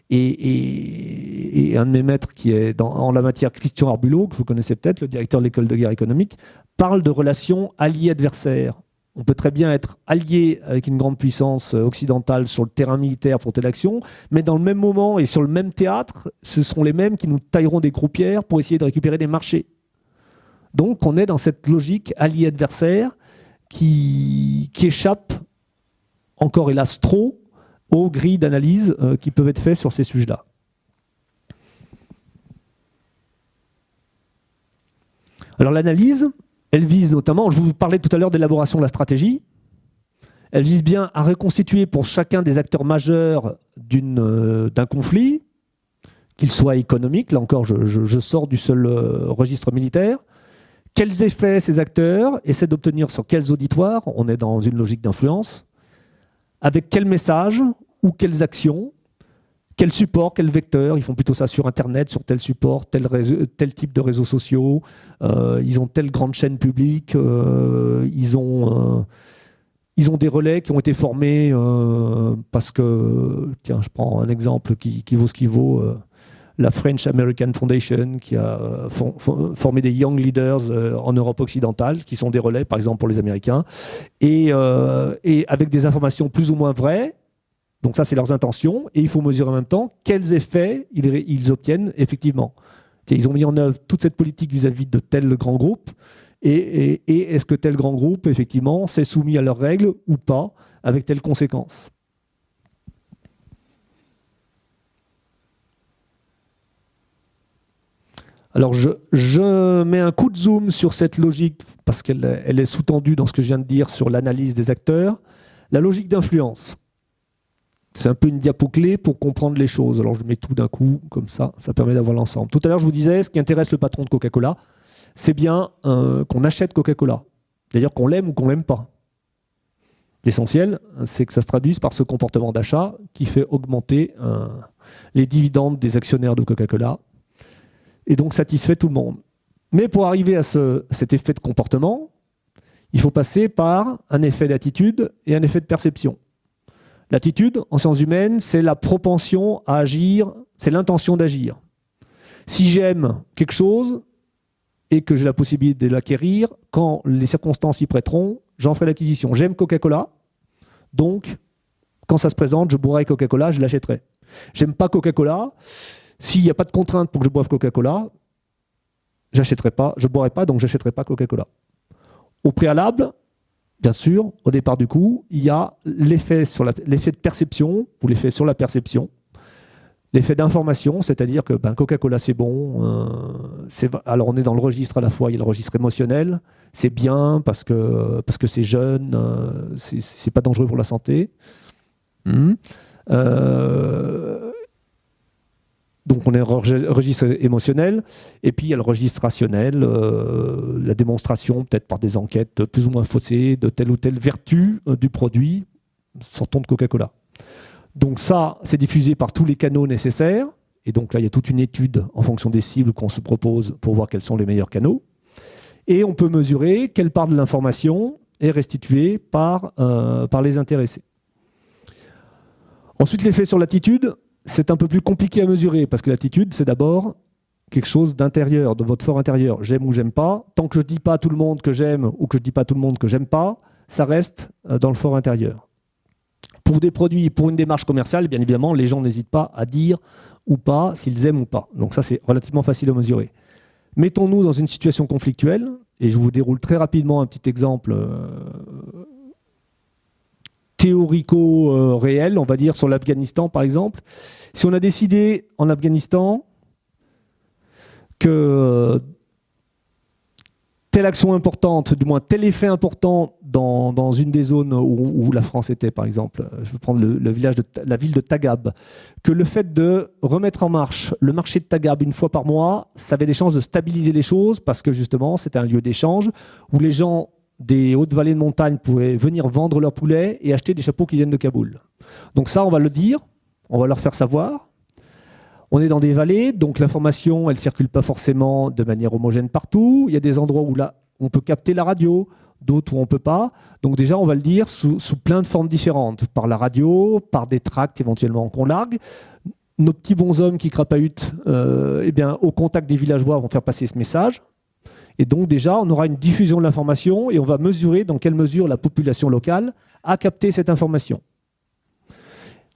Et un de mes maîtres qui est en la matière, Christian Arbulot, que vous connaissez peut-être, le directeur de l'école de guerre économique, parle de relations alliés-adversaires. On peut très bien être allié avec une grande puissance occidentale sur le terrain militaire pour telle action, mais dans le même moment et sur le même théâtre, ce seront les mêmes qui nous tailleront des croupières pour essayer de récupérer des marchés. Donc on est dans cette logique allié-adversaire qui échappe, encore hélas trop, aux grilles d'analyse qui peuvent être faites sur ces sujets-là. Alors l'analyse, elle vise notamment, je vous parlais tout à l'heure d'élaboration de la stratégie, elle vise bien à reconstituer pour chacun des acteurs majeurs d'un conflit, qu'il soit économique, là encore je sors du seul registre militaire, quels effets ces acteurs essaient d'obtenir sur quels auditoires, on est dans une logique d'influence, avec quels messages ou quelles actions, quel support, quel vecteur, ils font plutôt ça sur Internet, sur tel support, tel type de réseaux sociaux, ils ont telle grande chaîne publique, ils ont des relais qui ont été formés parce que, tiens, je prends un exemple qui vaut ce qui vaut, la French American Foundation qui a formé des young leaders en Europe occidentale, qui sont des relais, par exemple, pour les Américains, et avec des informations plus ou moins vraies. Donc ça, c'est leurs intentions, et il faut mesurer en même temps quels effets ils obtiennent effectivement. Ils ont mis en œuvre toute cette politique vis-à-vis de tel grand groupe, et est-ce que tel grand groupe, effectivement, s'est soumis à leurs règles ou pas, avec telles conséquences. Alors, je mets un coup de zoom sur cette logique, parce qu'elle est sous-tendue dans ce que je viens de dire sur l'analyse des acteurs. La logique d'influence. C'est un peu une diapo clé pour comprendre les choses. Alors, je mets tout d'un coup, comme ça permet d'avoir l'ensemble. Tout à l'heure, je vous disais, ce qui intéresse le patron de Coca-Cola, c'est bien qu'on achète Coca-Cola. D'ailleurs, qu'on l'aime ou qu'on l'aime pas. L'essentiel, c'est que ça se traduise par ce comportement d'achat qui fait augmenter les dividendes des actionnaires de Coca-Cola, et donc satisfait tout le monde. Mais pour arriver à cet effet de comportement, il faut passer par un effet d'attitude et un effet de perception. L'attitude, en sciences humaines, c'est la propension à agir, c'est l'intention d'agir. Si j'aime quelque chose et que j'ai la possibilité de l'acquérir, quand les circonstances y prêteront, j'en ferai l'acquisition. J'aime Coca-Cola, donc quand ça se présente, je boirai Coca-Cola, je l'achèterai. J'aime pas Coca-Cola, s'il n'y a pas de contrainte pour que je boive Coca-Cola, j'achèterai pas, je boirai pas, donc j'achèterai pas Coca-Cola. Au préalable, bien sûr, au départ du coup, il y a l'effet de perception, ou l'effet sur la perception, l'effet d'information, c'est-à-dire que Coca-Cola c'est bon, alors on est dans le registre à la fois, il y a le registre émotionnel, c'est bien parce que c'est jeune, c'est pas dangereux pour la santé. Donc on est en registre émotionnel, et puis il y a le registre rationnel, la démonstration peut-être par des enquêtes plus ou moins faussées de telle ou telle vertu du produit, sortons de Coca-Cola. Donc ça, c'est diffusé par tous les canaux nécessaires, et donc là il y a toute une étude en fonction des cibles qu'on se propose pour voir quels sont les meilleurs canaux, et on peut mesurer quelle part de l'information est restituée par les intéressés. Ensuite, l'effet sur l'attitude, c'est un peu plus compliqué à mesurer, parce que l'attitude, c'est d'abord quelque chose d'intérieur, de votre fort intérieur. J'aime ou j'aime pas. Tant que je ne dis pas à tout le monde que j'aime ou que je ne dis pas à tout le monde que j'aime pas, ça reste dans le fort intérieur. Pour des produits, pour une démarche commerciale, bien évidemment, les gens n'hésitent pas à dire ou pas s'ils aiment ou pas. Donc ça, c'est relativement facile à mesurer. Mettons-nous dans une situation conflictuelle, et je vous déroule très rapidement un petit exemple théorico-réel, on va dire, sur l'Afghanistan, par exemple. Si on a décidé en Afghanistan que telle action importante, du moins tel effet important dans une des zones où la France était, par exemple, je vais prendre la ville de Tagab, que le fait de remettre en marche le marché de Tagab une fois par mois, ça avait des chances de stabiliser les choses, parce que justement, c'était un lieu d'échange où les gens des hautes vallées de montagne pouvaient venir vendre leurs poulets et acheter des chapeaux qui viennent de Kaboul. Donc ça, on va le dire, on va leur faire savoir. On est dans des vallées, donc l'information, elle ne circule pas forcément de manière homogène partout. Il y a des endroits où là, on peut capter la radio, d'autres où on ne peut pas. Donc déjà, on va le dire sous plein de formes différentes. Par la radio, par des tracts éventuellement qu'on largue. Nos petits bonshommes qui crapahutent, au contact des villageois, vont faire passer ce message. Et donc déjà, on aura une diffusion de l'information et on va mesurer dans quelle mesure la population locale a capté cette information.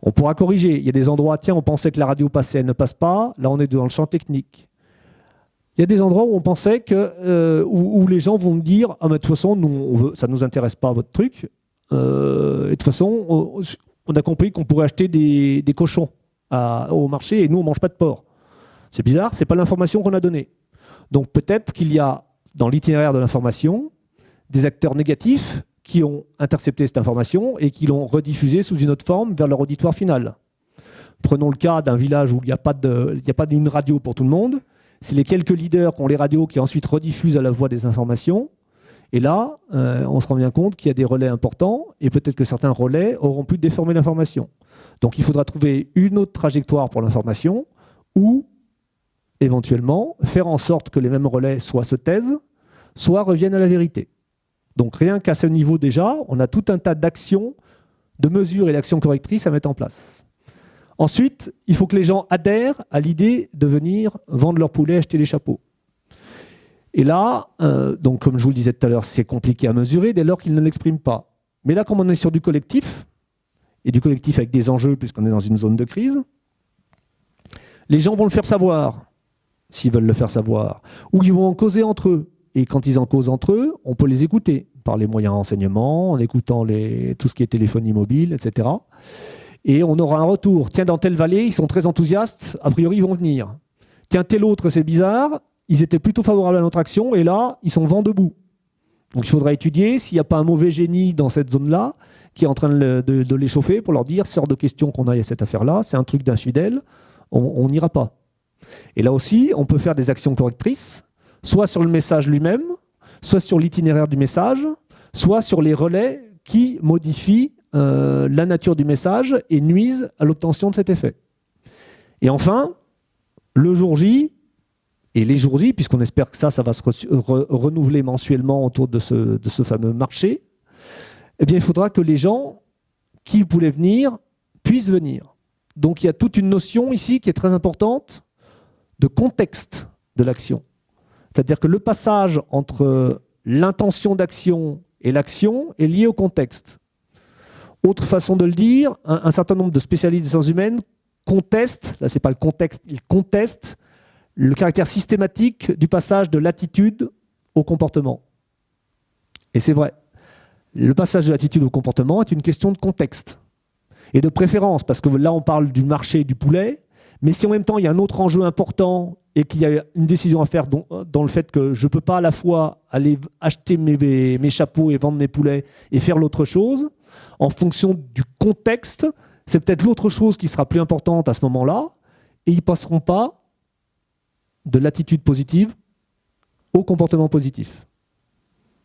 On pourra corriger. Il y a des endroits, tiens, on pensait que la radio passait, elle ne passe pas. Là, on est dans le champ technique. Il y a des endroits où on pensait que où les gens vont dire « Ah, mais de toute façon, nous, ça ne nous intéresse pas, votre truc. Et de toute façon, on a compris qu'on pourrait acheter des cochons au marché et nous, on ne mange pas de porc. » C'est bizarre, ce n'est pas l'information qu'on a donnée. Donc peut-être qu'il y a dans l'itinéraire de l'information, des acteurs négatifs qui ont intercepté cette information et qui l'ont rediffusée sous une autre forme vers leur auditoire final. Prenons le cas d'un village où il n'y a pas d'une radio pour tout le monde. C'est les quelques leaders qui ont les radios qui ensuite rediffusent à la voix des informations. Et là, on se rend bien compte qu'il y a des relais importants et peut-être que certains relais auront pu déformer l'information. Donc il faudra trouver une autre trajectoire pour l'information ou éventuellement faire en sorte que les mêmes relais soit se taisent, soit reviennent à la vérité. Donc rien qu'à ce niveau déjà, on a tout un tas d'actions, de mesures et d'actions correctrices à mettre en place. Ensuite, il faut que les gens adhèrent à l'idée de venir vendre leur poulet, acheter les chapeaux. Et là, donc comme je vous le disais tout à l'heure, c'est compliqué à mesurer dès lors qu'ils ne l'expriment pas. Mais là, comme on est sur du collectif, et du collectif avec des enjeux puisqu'on est dans une zone de crise, les gens vont le faire savoir, s'ils veulent le faire savoir, ou ils vont en causer entre eux. Et quand ils en causent entre eux, on peut les écouter par les moyens de renseignement, en écoutant tout ce qui est téléphonie mobile, etc. Et on aura un retour. Tiens, dans telle vallée, ils sont très enthousiastes, a priori, ils vont venir. Tiens, tel autre, c'est bizarre, ils étaient plutôt favorables à notre action, et là, ils sont vent debout. Donc il faudra étudier s'il n'y a pas un mauvais génie dans cette zone-là qui est en train de les chauffer pour leur dire, c'est hors de question qu'on aille à cette affaire-là, c'est un truc d'infidèle, on n'ira pas. Et là aussi, on peut faire des actions correctrices, soit sur le message lui-même, soit sur l'itinéraire du message, soit sur les relais qui modifient la nature du message et nuisent à l'obtention de cet effet. Et enfin, le jour J, et les jours J, puisqu'on espère que ça va se renouveler mensuellement autour de ce fameux marché, eh bien, il faudra que les gens qui voulaient venir puissent venir. Donc il y a toute une notion ici qui est très importante de contexte de l'action. C'est-à-dire que le passage entre l'intention d'action et l'action est lié au contexte. Autre façon de le dire, un certain nombre de spécialistes des sciences humaines contestent, là c'est pas le contexte, ils contestent le caractère systématique du passage de l'attitude au comportement. Et c'est vrai. Le passage de l'attitude au comportement est une question de contexte et de préférence, parce que là on parle du marché du poulet, mais si en même temps il y a un autre enjeu important et qu'il y a une décision à faire dans le fait que je ne peux pas à la fois aller acheter mes chapeaux et vendre mes poulets et faire l'autre chose, en fonction du contexte, c'est peut-être l'autre chose qui sera plus importante à ce moment-là, et ils ne passeront pas de l'attitude positive au comportement positif.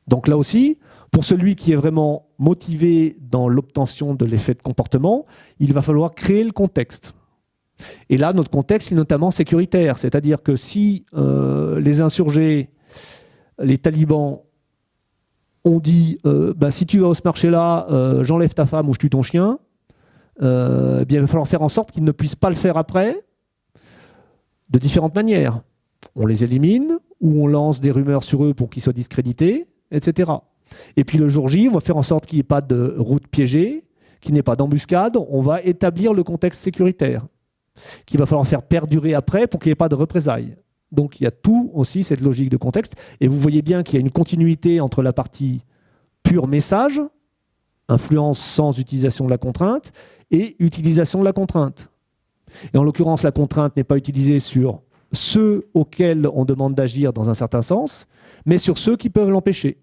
Donc là aussi, pour celui qui est vraiment motivé dans l'obtention de l'effet de comportement, il va falloir créer le contexte. Et là, notre contexte est notamment sécuritaire, c'est-à-dire que si les insurgés, les talibans, ont dit si tu vas au ce marché-là, j'enlève ta femme ou je tue ton chien, bien, il va falloir faire en sorte qu'ils ne puissent pas le faire après de différentes manières. On les élimine ou on lance des rumeurs sur eux pour qu'ils soient discrédités, etc. Et puis le jour J, on va faire en sorte qu'il n'y ait pas de route piégée, qu'il n'y ait pas d'embuscade, on va établir le contexte sécuritaire qu'il va falloir faire perdurer après pour qu'il n'y ait pas de représailles. Donc il y a tout aussi cette logique de contexte. Et vous voyez bien qu'il y a une continuité entre la partie pure message, influence sans utilisation de la contrainte, et utilisation de la contrainte. Et en l'occurrence, la contrainte n'est pas utilisée sur ceux auxquels on demande d'agir dans un certain sens, mais sur ceux qui peuvent l'empêcher.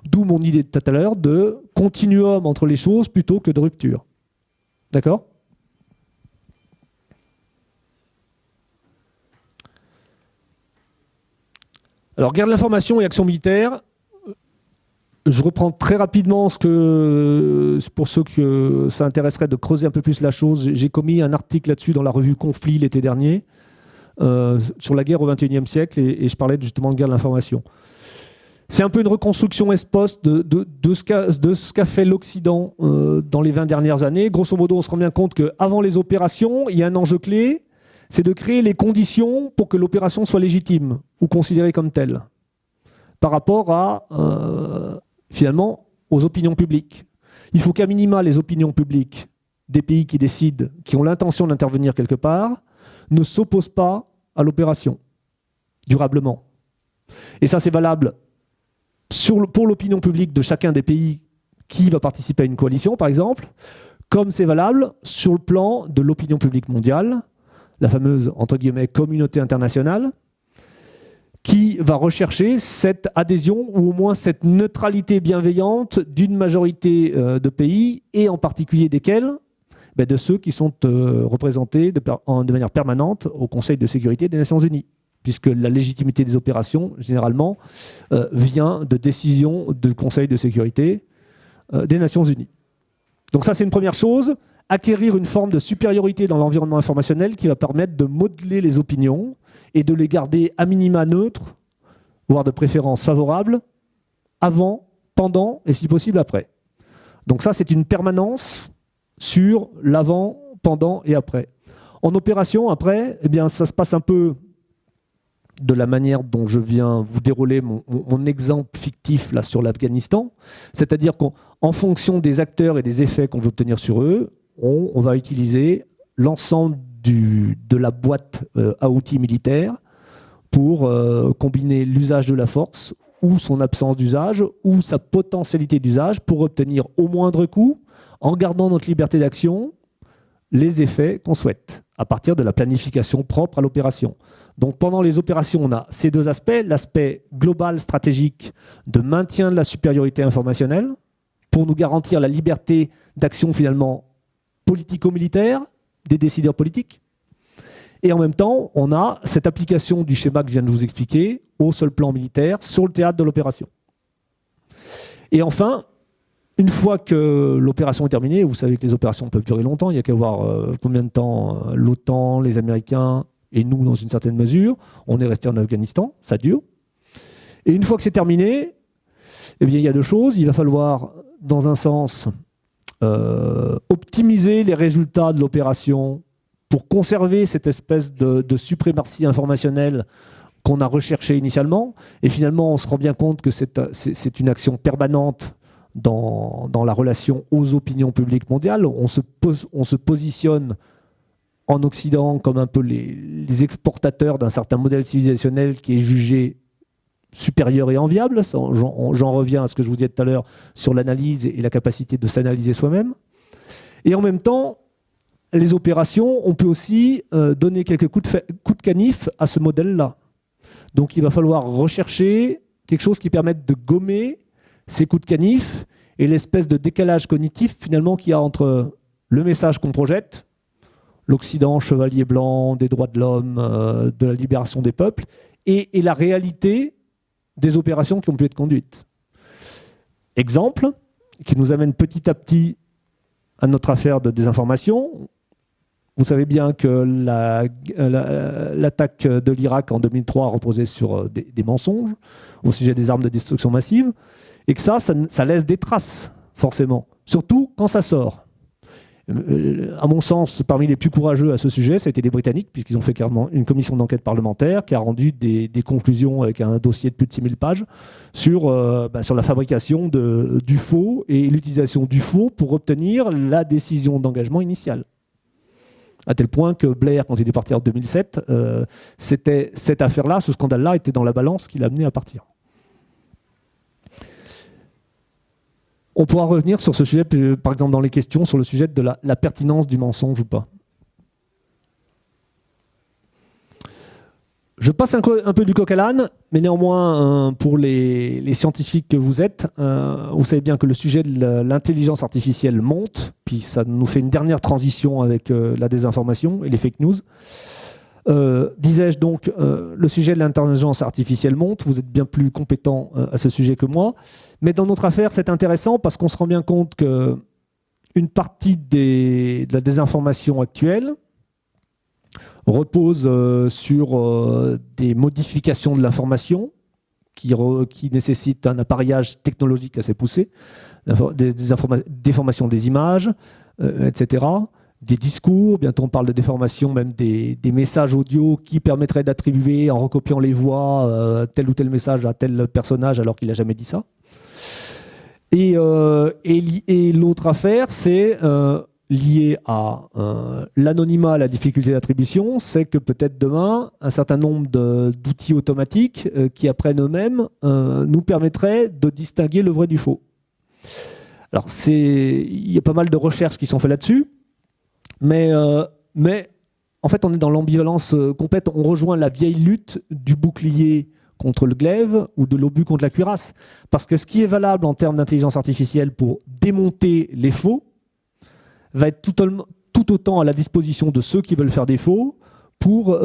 D'où mon idée de tout à l'heure de continuum entre les choses plutôt que de rupture. D'accord ? Alors, guerre de l'information et action militaire, je reprends très rapidement pour ceux que ça intéresserait de creuser un peu plus la chose. J'ai commis un article là-dessus dans la revue Conflit l'été dernier, sur la guerre au XXIe siècle, et je parlais justement de guerre de l'information. C'est un peu une reconstruction ex-post de ce qu'a fait l'Occident dans les 20 dernières années. Grosso modo, on se rend bien compte qu'avant les opérations, il y a un enjeu clé, c'est de créer les conditions pour que l'opération soit légitime ou considérée comme telle, par rapport à, finalement, aux opinions publiques. Il faut qu'à minima, les opinions publiques des pays qui décident, qui ont l'intention d'intervenir quelque part, ne s'opposent pas à l'opération, durablement. Et ça, c'est valable pour l'opinion publique de chacun des pays qui va participer à une coalition, par exemple, comme c'est valable sur le plan de l'opinion publique mondiale, la fameuse, entre guillemets, communauté internationale, qui va rechercher cette adhésion ou au moins cette neutralité bienveillante d'une majorité de pays et en particulier desquels de ceux qui sont représentés de manière permanente au Conseil de sécurité des Nations Unies, puisque la légitimité des opérations, généralement, vient de décisions du Conseil de sécurité des Nations Unies. Donc ça, c'est une première chose, acquérir une forme de supériorité dans l'environnement informationnel qui va permettre de modeler les opinions et de les garder à minima neutres, voire de préférence favorables, avant, pendant et si possible après. Donc ça, c'est une permanence sur l'avant, pendant et après. En opération, après, eh bien, ça se passe un peu de la manière dont je viens vous dérouler mon exemple fictif là, sur l'Afghanistan, c'est-à-dire qu'en fonction des acteurs et des effets qu'on veut obtenir sur eux, on va utiliser l'ensemble de la boîte à outils militaire pour combiner l'usage de la force ou son absence d'usage ou sa potentialité d'usage pour obtenir au moindre coût, en gardant notre liberté d'action, les effets qu'on souhaite, à partir de la planification propre à l'opération. Donc pendant les opérations, on a ces deux aspects, l'aspect global stratégique de maintien de la supériorité informationnelle, pour nous garantir la liberté d'action finalement politico-militaire des décideurs politiques. Et en même temps, on a cette application du schéma que je viens de vous expliquer au seul plan militaire sur le théâtre de l'opération. Et enfin, une fois que l'opération est terminée, vous savez que les opérations peuvent durer longtemps, il n'y a qu'à voir combien de temps l'OTAN, les Américains et nous, dans une certaine mesure, on est resté en Afghanistan, ça dure. Et une fois que c'est terminé, eh bien, il y a deux choses. Il va falloir, dans un sens, optimiser les résultats de l'opération pour conserver cette espèce de suprématie informationnelle qu'on a recherchée initialement. Et finalement, on se rend bien compte que c'est une action permanente dans la relation aux opinions publiques mondiales. On se positionne en Occident comme un peu les exportateurs d'un certain modèle civilisationnel qui est jugé supérieur et enviable. J'en reviens à ce que je vous disais tout à l'heure sur l'analyse et la capacité de s'analyser soi-même. Et en même temps, les opérations, on peut aussi donner quelques coups de canif à ce modèle-là. Donc il va falloir rechercher quelque chose qui permette de gommer ces coups de canif et l'espèce de décalage cognitif finalement qu'il y a entre le message qu'on projette, l'Occident chevalier blanc des droits de l'homme, de la libération des peuples, et la réalité des opérations qui ont pu être conduites. Exemple qui nous amène petit à petit à notre affaire de désinformation. Vous savez bien que l'attaque de l'Irak en 2003 reposait sur des mensonges au sujet des armes de destruction massive, et que ça laisse des traces, forcément, surtout quand ça sort. À mon sens, parmi les plus courageux à ce sujet, ça a été les Britanniques, puisqu'ils ont fait carrément une commission d'enquête parlementaire qui a rendu des conclusions avec un dossier de plus de 6000 pages sur la fabrication du faux et l'utilisation du faux pour obtenir la décision d'engagement initiale. À tel point que Blair, quand il est parti en 2007, c'était cette affaire-là, ce scandale-là, était dans la balance qui l'a amené à partir. On pourra revenir sur ce sujet, par exemple dans les questions, sur le sujet de la pertinence du mensonge ou pas. Je passe un peu du coq à l'âne, mais néanmoins, pour les scientifiques que vous êtes, vous savez bien que le sujet de l'intelligence artificielle monte, puis ça nous fait une dernière transition avec la désinformation et les fake news. Disais-je donc, le sujet de l'intelligence artificielle monte, vous êtes bien plus compétent à ce sujet que moi, mais dans notre affaire, c'est intéressant parce qu'on se rend bien compte qu'une partie de la désinformation actuelle repose sur des modifications de l'information qui nécessitent un appareillage technologique assez poussé, déformation des images, etc., des discours, bientôt on parle de déformation même des messages audio qui permettraient d'attribuer, en recopiant les voix, tel ou tel message à tel personnage alors qu'il n'a jamais dit ça. Et l'autre affaire, c'est lié à l'anonymat, la difficulté d'attribution, c'est que peut-être demain, un certain nombre d'outils automatiques qui apprennent eux-mêmes nous permettraient de distinguer le vrai du faux. Alors il y a pas mal de recherches qui sont faites là-dessus. Mais en fait, on est dans l'ambivalence complète. On rejoint la vieille lutte du bouclier contre le glaive ou de l'obus contre la cuirasse. Parce que ce qui est valable en termes d'intelligence artificielle pour démonter les faux va être tout autant à la disposition de ceux qui veulent faire des faux pour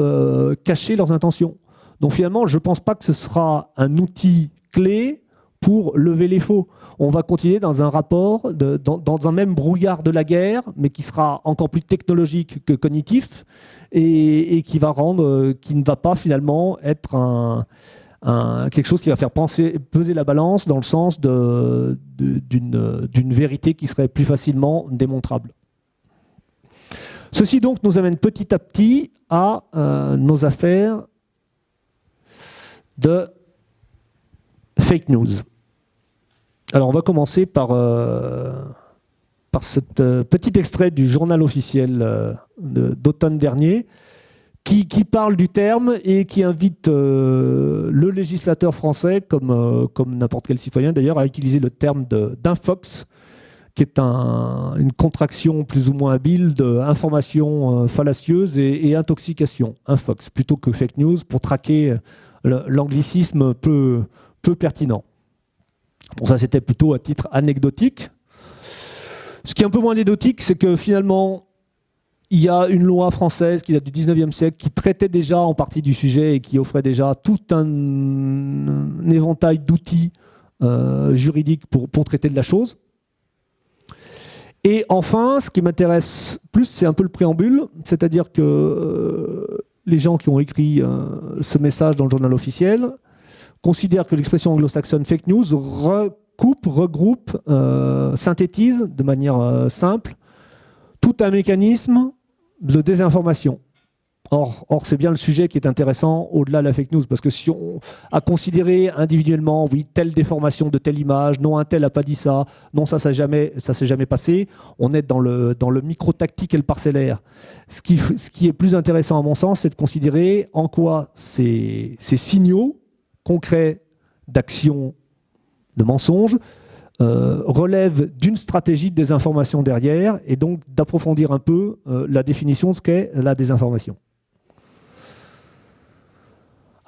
cacher leurs intentions. Donc finalement, je ne pense pas que ce sera un outil clé pour lever les faux. On va continuer dans un rapport, dans un même brouillard de la guerre, mais qui sera encore plus technologique que cognitif, et qui ne va pas finalement être quelque chose qui va faire peser la balance dans le sens d'une vérité qui serait plus facilement démontrable. Ceci donc nous amène petit à petit à nos affaires de fake news. Alors on va commencer par ce petit extrait du journal officiel d'automne dernier qui parle du terme et qui invite le législateur français, comme n'importe quel citoyen d'ailleurs, à utiliser le terme d'infox, qui est une contraction plus ou moins habile d'information fallacieuse et intoxication, infox, plutôt que fake news, pour traquer l'anglicisme peu pertinent. Bon, ça c'était plutôt à titre anecdotique. Ce qui est un peu moins anecdotique, c'est que finalement, il y a une loi française qui date du 19e siècle qui traitait déjà en partie du sujet et qui offrait déjà tout un éventail d'outils juridiques pour traiter de la chose. Et enfin, ce qui m'intéresse plus, c'est un peu le préambule, c'est-à-dire que les gens qui ont écrit ce message dans le journal officiel considèrent que l'expression anglo-saxonne fake news regroupe, synthétise de manière simple tout un mécanisme de désinformation. Or, c'est bien le sujet qui est intéressant au-delà de la fake news, parce que si on a considéré individuellement, oui, telle déformation de telle image, non, un tel n'a pas dit ça, non, ça s'est jamais passé, on est dans le micro-tactique et le parcellaire. Ce qui est plus intéressant à mon sens, c'est de considérer en quoi ces signaux concrets d'action, de mensonges, relèvent d'une stratégie de désinformation derrière, et donc d'approfondir un peu la définition de ce qu'est la désinformation.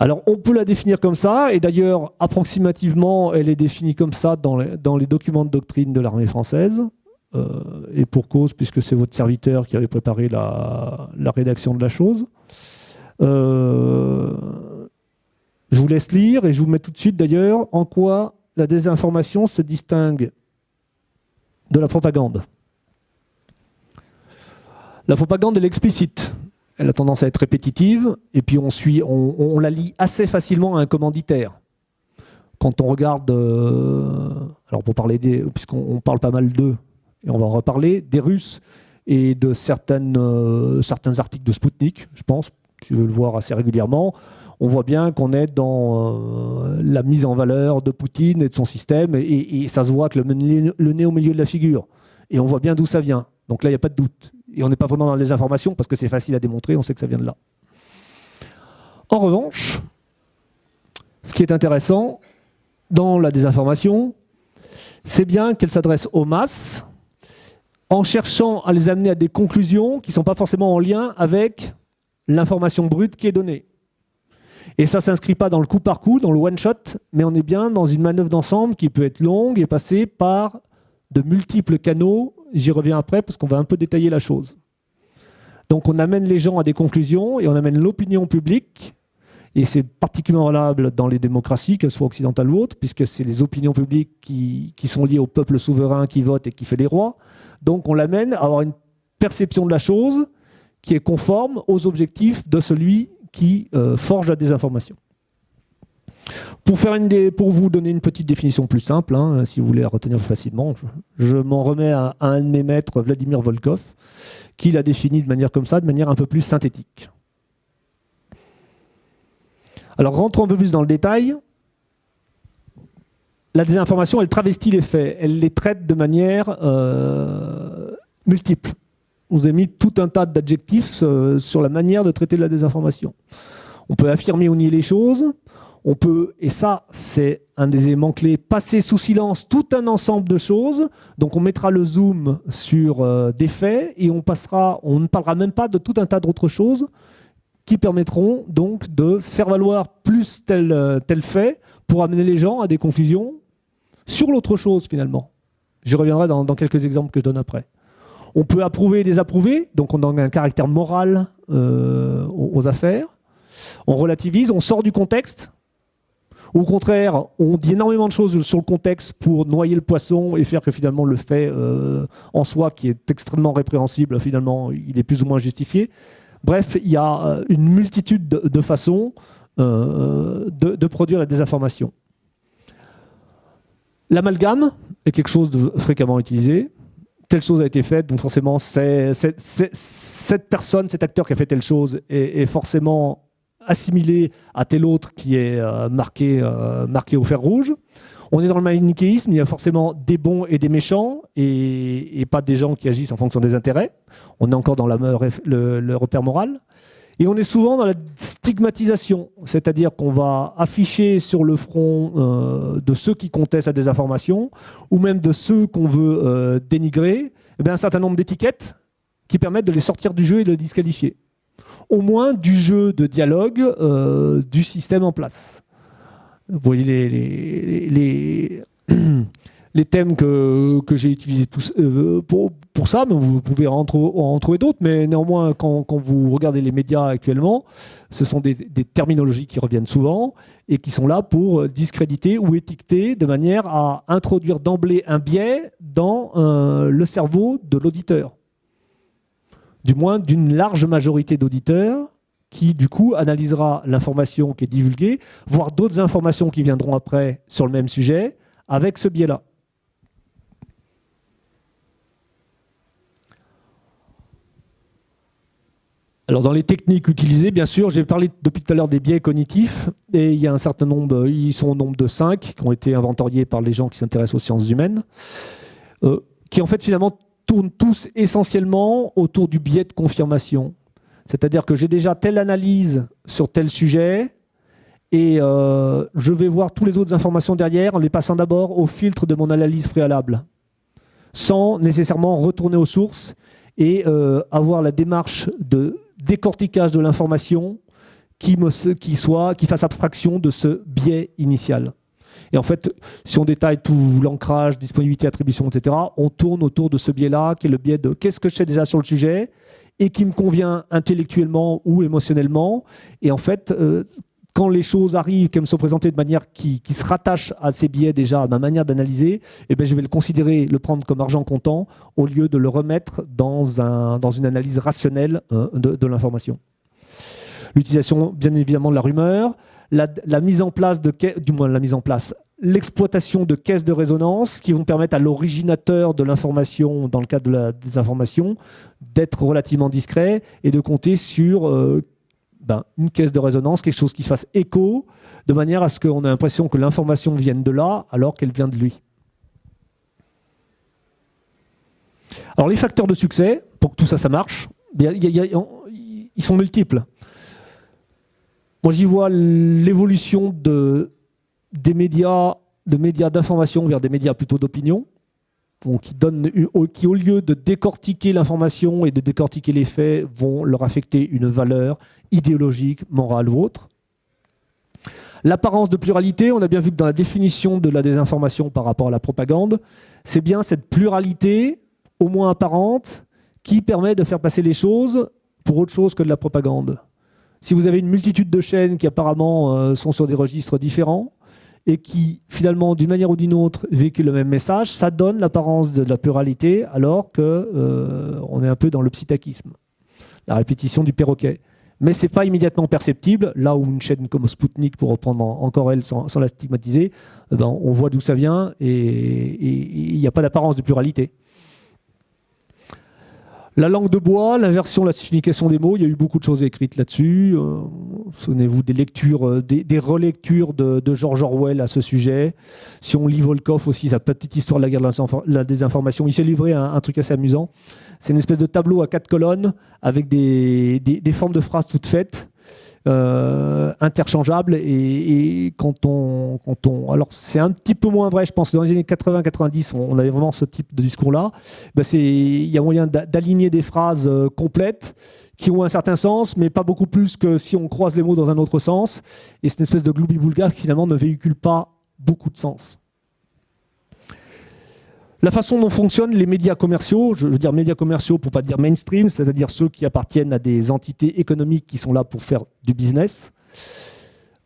Alors, on peut la définir comme ça, et d'ailleurs, approximativement, elle est définie comme ça dans les documents de doctrine de l'armée française, et pour cause, puisque c'est votre serviteur qui avait préparé la rédaction de la chose. Je vous laisse lire, et je vous mets tout de suite, d'ailleurs, en quoi la désinformation se distingue de la propagande. La propagande, elle est explicite. Elle a tendance à être répétitive, et puis on la lie assez facilement à un commanditaire. Quand on regarde, alors pour parler puisqu'on parle pas mal d'eux, et on va en reparler, des Russes et de certains articles de Sputnik, je pense, je veux le voir assez régulièrement, on voit bien qu'on est dans la mise en valeur de Poutine et de son système, et ça se voit que le nez au milieu de la figure. Et on voit bien d'où ça vient. Donc là, il n'y a pas de doute. Et on n'est pas vraiment dans les informations parce que c'est facile à démontrer, on sait que ça vient de là. En revanche, ce qui est intéressant dans la désinformation, c'est bien qu'elle s'adresse aux masses en cherchant à les amener à des conclusions qui ne sont pas forcément en lien avec l'information brute qui est donnée. Et ça ne s'inscrit pas dans le coup par coup, dans le one-shot, mais on est bien dans une manœuvre d'ensemble qui peut être longue et passer par de multiples canaux. J'y reviens après parce qu'on va un peu détailler la chose. Donc on amène les gens à des conclusions et on amène l'opinion publique, et c'est particulièrement valable dans les démocraties, qu'elles soient occidentales ou autres, puisque c'est les opinions publiques qui sont liées au peuple souverain qui vote et qui fait les rois. Donc on l'amène à avoir une perception de la chose qui est conforme aux objectifs de celui qui forge la désinformation. Pour vous donner une petite définition plus simple, hein, si vous voulez la retenir plus facilement, je m'en remets à un de mes maîtres, Vladimir Volkov, qui l'a défini de manière comme ça, de manière un peu plus synthétique. Alors rentrons un peu plus dans le détail. La désinformation, elle travestit les faits, elle les traite de manière multiple. On vous a mis tout un tas d'adjectifs sur la manière de traiter de la désinformation. On peut affirmer ou nier les choses. On peut, et ça c'est un des éléments clés, passer sous silence tout un ensemble de choses. Donc on mettra le zoom sur des faits et on ne parlera même pas de tout un tas d'autres choses qui permettront donc de faire valoir plus tel fait pour amener les gens à des conclusions sur l'autre chose finalement. J'y reviendrai dans quelques exemples que je donne après. On peut approuver et désapprouver, donc on donne un caractère moral aux affaires. On relativise, on sort du contexte. Au contraire, on dit énormément de choses sur le contexte pour noyer le poisson et faire que finalement le fait en soi, qui est extrêmement répréhensible, finalement, il est plus ou moins justifié. Bref, il y a une multitude de façons de produire la désinformation. L'amalgame est quelque chose de fréquemment utilisé. Telle chose a été faite, donc forcément, cette personne, cet acteur qui a fait telle chose est forcément assimilé à tel autre qui est marqué au fer rouge. On est dans le manichéisme, il y a forcément des bons et des méchants, et pas des gens qui agissent en fonction des intérêts. On est encore dans le repère moral. Et on est souvent dans la stigmatisation, c'est-à-dire qu'on va afficher sur le front de ceux qui contestent la désinformation, ou même de ceux qu'on veut dénigrer, un certain nombre d'étiquettes qui permettent de les sortir du jeu et de les disqualifier. Au moins du jeu de dialogue du système en place. Vous voyez les thèmes que j'ai utilisés pour ça, mais vous pouvez en trouver d'autres, mais néanmoins, quand vous regardez les médias actuellement, ce sont des terminologies qui reviennent souvent et qui sont là pour discréditer ou étiqueter de manière à introduire d'emblée un biais dans le cerveau de l'auditeur. Du moins d'une large majorité d'auditeurs qui, du coup, analysera l'information qui est divulguée, voire d'autres informations qui viendront après sur le même sujet, avec ce biais-là. Alors, dans les techniques utilisées, bien sûr, j'ai parlé depuis tout à l'heure des biais cognitifs, et il y a un certain nombre, ils sont au nombre de 5, qui ont été inventoriés par les gens qui s'intéressent aux sciences humaines, qui en fait finalement tournent tous essentiellement autour du biais de confirmation. C'est-à-dire que j'ai déjà telle analyse sur tel sujet et je vais voir toutes les autres informations derrière en les passant d'abord au filtre de mon analyse préalable, sans nécessairement retourner aux sources et avoir la démarche de décortiquage de l'information qui fasse abstraction de ce biais initial. Et en fait, si on détaille tout l'ancrage, disponibilité, attribution, etc., on tourne autour de ce biais-là, qui est le biais de qu'est-ce que je sais déjà sur le sujet et qui me convient intellectuellement ou émotionnellement. Et en fait, quand les choses arrivent, qu'elles me sont présentées de manière qui se rattache à ces biais déjà, à ma manière d'analyser, eh bien, je vais le prendre comme argent comptant au lieu de le remettre dans une analyse rationnelle de l'information. L'utilisation, bien évidemment, de la rumeur, la mise en place l'exploitation de caisses de résonance qui vont permettre à l'originateur de l'information, dans le cadre de la désinformation, d'être relativement discret et de compter sur une caisse de résonance, quelque chose qui fasse écho, de manière à ce qu'on ait l'impression que l'information vienne de là alors qu'elle vient de lui. Alors les facteurs de succès, pour que tout ça marche, ils sont multiples. Moi, j'y vois l'évolution des médias d'information vers des médias plutôt d'opinion, qui, au lieu de décortiquer l'information et de décortiquer les faits, vont leur affecter une valeur idéologique, morale ou autre. L'apparence de pluralité, on a bien vu que dans la définition de la désinformation par rapport à la propagande, c'est bien cette pluralité, au moins apparente, qui permet de faire passer les choses pour autre chose que de la propagande. Si vous avez une multitude de chaînes qui apparemment sont sur des registres différents et qui finalement d'une manière ou d'une autre véhiculent le même message, ça donne l'apparence de la pluralité alors qu'on est un peu dans le psittacisme, la répétition du perroquet. Mais ce n'est pas immédiatement perceptible, là où une chaîne comme Sputnik, pour reprendre encore elle sans la stigmatiser, on voit d'où ça vient et il n'y a pas d'apparence de pluralité. La langue de bois, l'inversion, la signification des mots, il y a eu beaucoup de choses écrites là-dessus. Souvenez-vous des lectures, des relectures de George Orwell à ce sujet. Si on lit Volkov aussi, sa petite histoire de la guerre de la désinformation, il s'est livré à un truc assez amusant. C'est une espèce de tableau à 4 colonnes avec des formes de phrases toutes faites. interchangeables. Et alors c'est un petit peu moins vrai, je pense, dans les années 80-90, on avait vraiment ce type de discours-là. Il y a moyen d'aligner des phrases complètes qui ont un certain sens, mais pas beaucoup plus que si on croise les mots dans un autre sens. Et c'est une espèce de gloubi-boulga qui finalement ne véhicule pas beaucoup de sens. La façon dont fonctionnent les médias commerciaux, je veux dire médias commerciaux pour ne pas dire mainstream, c'est-à-dire ceux qui appartiennent à des entités économiques qui sont là pour faire du business.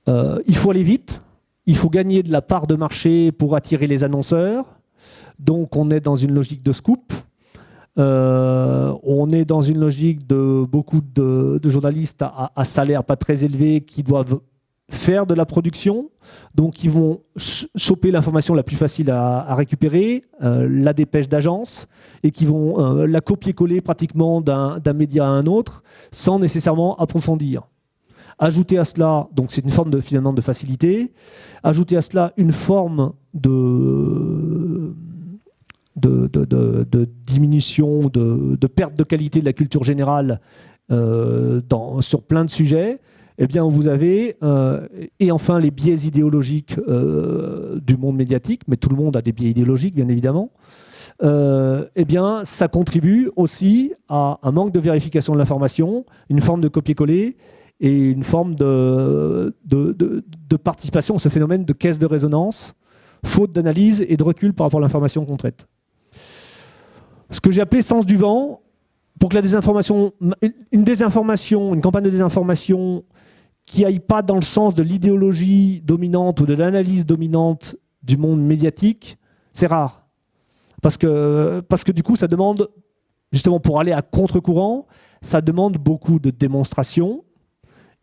Il faut aller vite, il faut gagner de la part de marché pour attirer les annonceurs. Donc on est dans une logique de scoop. On est dans une logique de beaucoup de journalistes à salaire pas très élevé qui doivent faire de la production, donc ils vont choper l'information la plus facile à récupérer, la dépêche d'agence, et qui vont la copier-coller pratiquement d'un média à un autre, sans nécessairement approfondir. Ajouter à cela, donc c'est une forme finalement de facilité, ajouter à cela une forme de diminution, de perte de qualité de la culture générale sur plein de sujets. Eh bien, vous avez, et enfin les biais idéologiques du monde médiatique, mais tout le monde a des biais idéologiques, bien évidemment, eh bien, ça contribue aussi à un manque de vérification de l'information, une forme de copier-coller et une forme de participation à ce phénomène de caisse de résonance, faute d'analyse et de recul par rapport à l'information qu'on traite. Ce que j'ai appelé sens du vent, pour que la désinformation, une campagne de désinformation qui n'aille pas dans le sens de l'idéologie dominante ou de l'analyse dominante du monde médiatique, c'est rare. Parce que du coup, ça demande, justement pour aller à contre-courant, ça demande beaucoup de démonstrations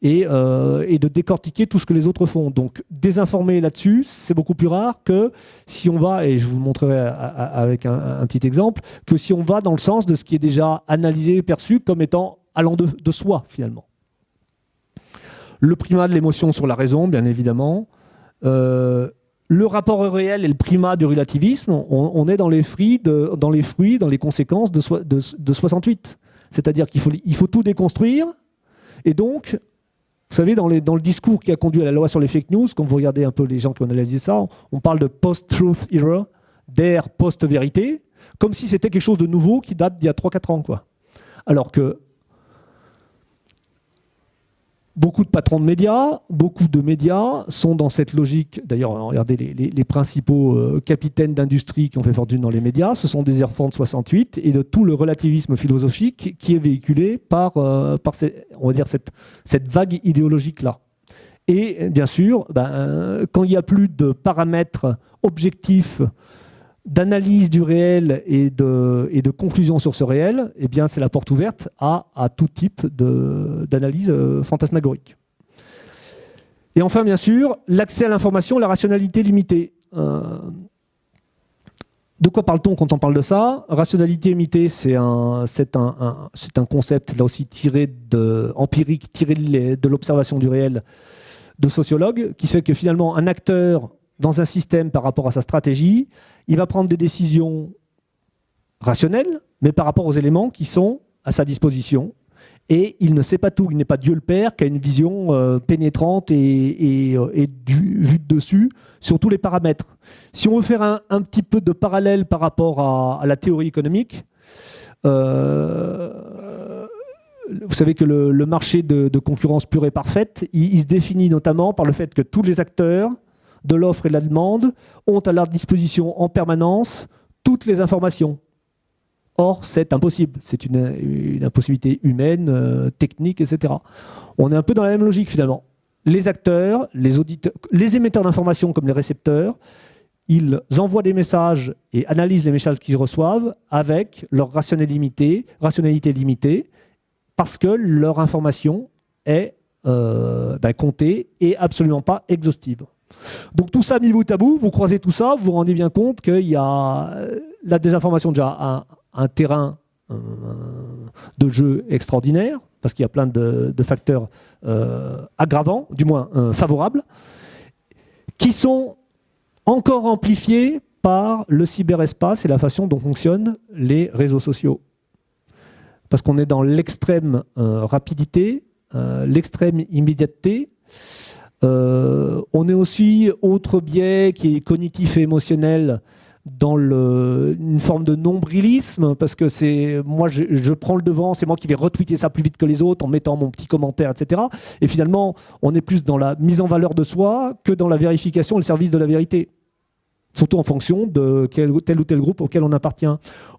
et de décortiquer tout ce que les autres font. Donc désinformer là-dessus, c'est beaucoup plus rare que si on va, et je vous le montrerai avec un petit exemple, que si on va dans le sens de ce qui est déjà analysé et perçu comme étant allant de soi, finalement. Le primat de l'émotion sur la raison, bien évidemment. Le rapport au réel et le primat du relativisme, on est dans les fruits, dans les conséquences de 68. C'est-à-dire qu'il faut tout déconstruire. Et donc, vous savez, dans le discours qui a conduit à la loi sur les fake news, quand vous regardez un peu les gens qui ont analysé ça, on parle de post-truth era, d'ère post-vérité, comme si c'était quelque chose de nouveau qui date d'il y a 3-4 ans, quoi. Alors que beaucoup de patrons de médias, beaucoup de médias sont dans cette logique. D'ailleurs, regardez les principaux capitaines d'industrie qui ont fait fortune dans les médias, ce sont des enfants de 68 et de tout le relativisme philosophique qui est véhiculé par on va dire cette vague idéologique-là. Et bien sûr, quand il n'y a plus de paramètres objectifs d'analyse du réel et de conclusion sur ce réel, eh bien, c'est la porte ouverte à tout type d'analyse fantasmagorique. Et enfin, bien sûr, l'accès à l'information, la rationalité limitée. De quoi parle-t-on quand on parle de ça? Rationalité limitée, c'est un concept, là aussi, empirique, tiré de l'observation du réel de sociologues, qui fait que finalement, un acteur dans un système par rapport à sa stratégie, il va prendre des décisions rationnelles, mais par rapport aux éléments qui sont à sa disposition. Et il ne sait pas tout, il n'est pas Dieu le Père qui a une vision pénétrante et vue de dessus sur tous les paramètres. Si on veut faire un petit peu de parallèle par rapport à la théorie économique, vous savez que le marché de concurrence pure et parfaite, il se définit notamment par le fait que tous les acteurs de l'offre et de la demande ont à leur disposition en permanence toutes les informations. Or, c'est impossible. C'est une impossibilité humaine, technique, etc. On est un peu dans la même logique, finalement. Les acteurs, les auditeurs, les émetteurs d'informations comme les récepteurs, ils envoient des messages et analysent les messages qu'ils reçoivent avec leur rationalité limitée, parce que leur information est comptée et absolument pas exhaustive. Donc tout ça mis bout à bout, vous croisez tout ça, vous vous rendez bien compte qu'il y a la désinformation déjà un terrain de jeu extraordinaire, parce qu'il y a plein de facteurs aggravants, du moins favorables, qui sont encore amplifiés par le cyberespace et la façon dont fonctionnent les réseaux sociaux. Parce qu'on est dans l'extrême rapidité, l'extrême immédiateté. On est aussi, autre biais qui est cognitif et émotionnel, dans une forme de nombrilisme, parce que c'est moi je prends le devant, c'est moi qui vais retweeter ça plus vite que les autres en mettant mon petit commentaire, etc. Et finalement, on est plus dans la mise en valeur de soi que dans la vérification et le service de la vérité, surtout en fonction de tel ou tel groupe auquel on appartient.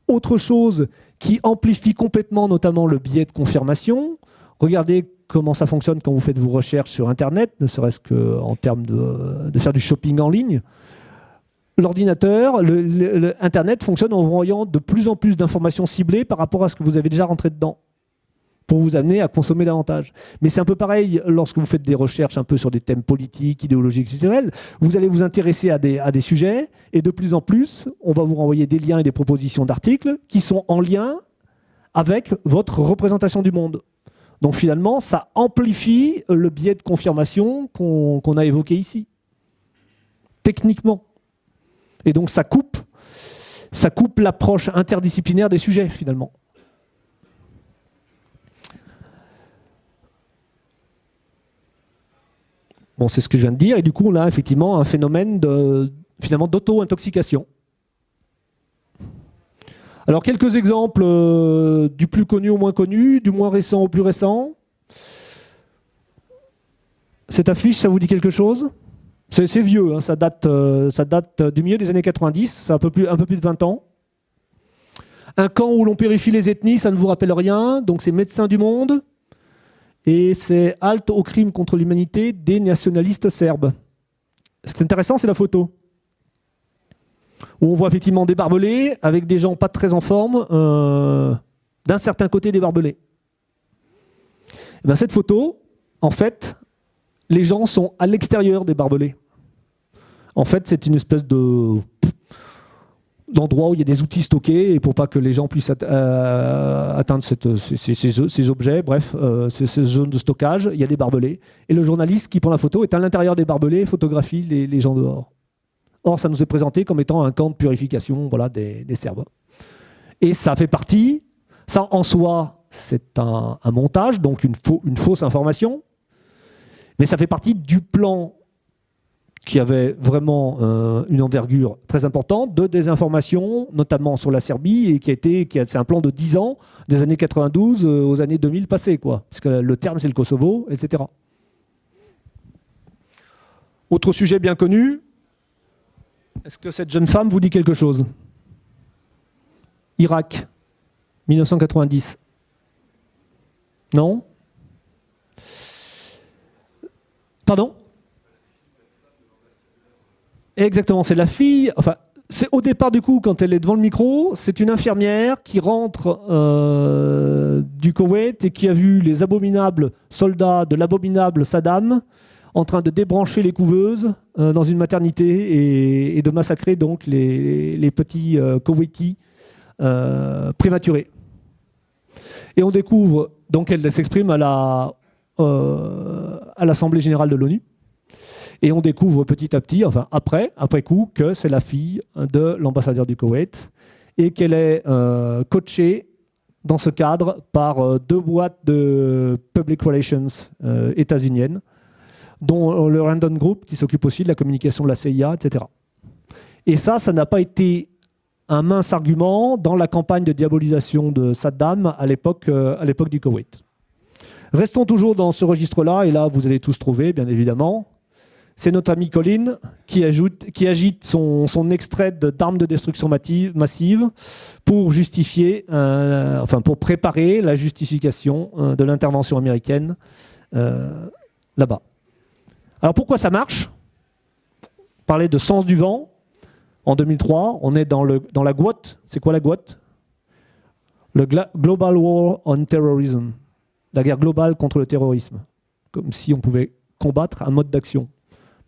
Autre chose qui amplifie complètement notamment le biais de confirmation, regardez comment ça fonctionne quand vous faites vos recherches sur Internet, ne serait-ce qu'en termes de faire du shopping en ligne. L'ordinateur, Internet fonctionne en vous envoyant de plus en plus d'informations ciblées par rapport à ce que vous avez déjà rentré dedans, pour vous amener à consommer davantage. Mais c'est un peu pareil lorsque vous faites des recherches un peu sur des thèmes politiques, idéologiques, culturels. Vous allez vous intéresser à des sujets, et de plus en plus, on va vous renvoyer des liens et des propositions d'articles qui sont en lien avec votre représentation du monde. Donc finalement, ça amplifie le biais de confirmation qu'on a évoqué ici, techniquement. Et donc ça coupe l'approche interdisciplinaire des sujets, finalement. Bon, c'est ce que je viens de dire, et du coup, on a effectivement un phénomène d'auto-intoxication. Alors, quelques exemples du plus connu au moins connu, du moins récent au plus récent. Cette affiche, ça vous dit quelque chose ? C'est vieux, hein, ça date du milieu des années 90, c'est un peu plus de 20 ans. Un camp où l'on purifie les ethnies, ça ne vous rappelle rien, donc c'est Médecins du Monde, et c'est Halte au crime contre l'humanité des nationalistes serbes. Ce qui est intéressant, c'est la photo, où on voit effectivement des barbelés, avec des gens pas très en forme, d'un certain côté des barbelés. Et bien, cette photo, en fait, les gens sont à l'extérieur des barbelés. En fait, c'est une espèce d'endroit où il y a des outils stockés, et pour pas que les gens puissent atteindre ces objets, bref, ces zones de stockage, il y a des barbelés. Et le journaliste qui prend la photo est à l'intérieur des barbelés et photographie les gens dehors. Or, ça nous est présenté comme étant un camp de purification, voilà, des Serbes. Et ça fait partie, ça en soi, c'est un montage, donc une fausse information, mais ça fait partie du plan qui avait vraiment une envergure très importante de désinformation, notamment sur la Serbie, et c'est un plan de 10 ans, des années 92 aux années 2000 passées, quoi, parce que le terme c'est le Kosovo, etc. Autre sujet bien connu, est-ce que cette jeune femme vous dit quelque chose ? Irak, 1990. Non ? Pardon ? Exactement, c'est la fille, enfin, c'est au départ du coup, quand elle est devant le micro, c'est une infirmière qui rentre du Koweït et qui a vu les abominables soldats de l'abominable Saddam en train de débrancher les couveuses dans une maternité et de massacrer donc les petits Koweïtis prématurés. Et on découvre, donc elle s'exprime à l'Assemblée générale de l'ONU, et on découvre petit à petit, enfin après coup, que c'est la fille de l'ambassadeur du Koweït et qu'elle est coachée dans ce cadre par 2 boîtes de public relations états-uniennes, dont le Random Group, qui s'occupe aussi de la communication de la CIA, etc. Et ça n'a pas été un mince argument dans la campagne de diabolisation de Saddam à l'époque du Koweït. Restons toujours dans ce registre-là, et là, vous allez tous trouver, bien évidemment. C'est notre ami Colin qui agite son extrait d'armes de destruction massive pour justifier, pour préparer la justification de l'intervention américaine là-bas. Alors pourquoi ça marche ? Parler de sens du vent. En 2003, on est dans la GWOT. C'est quoi la GWOT ? Le Global War on Terrorism. La guerre globale contre le terrorisme. Comme si on pouvait combattre un mode d'action.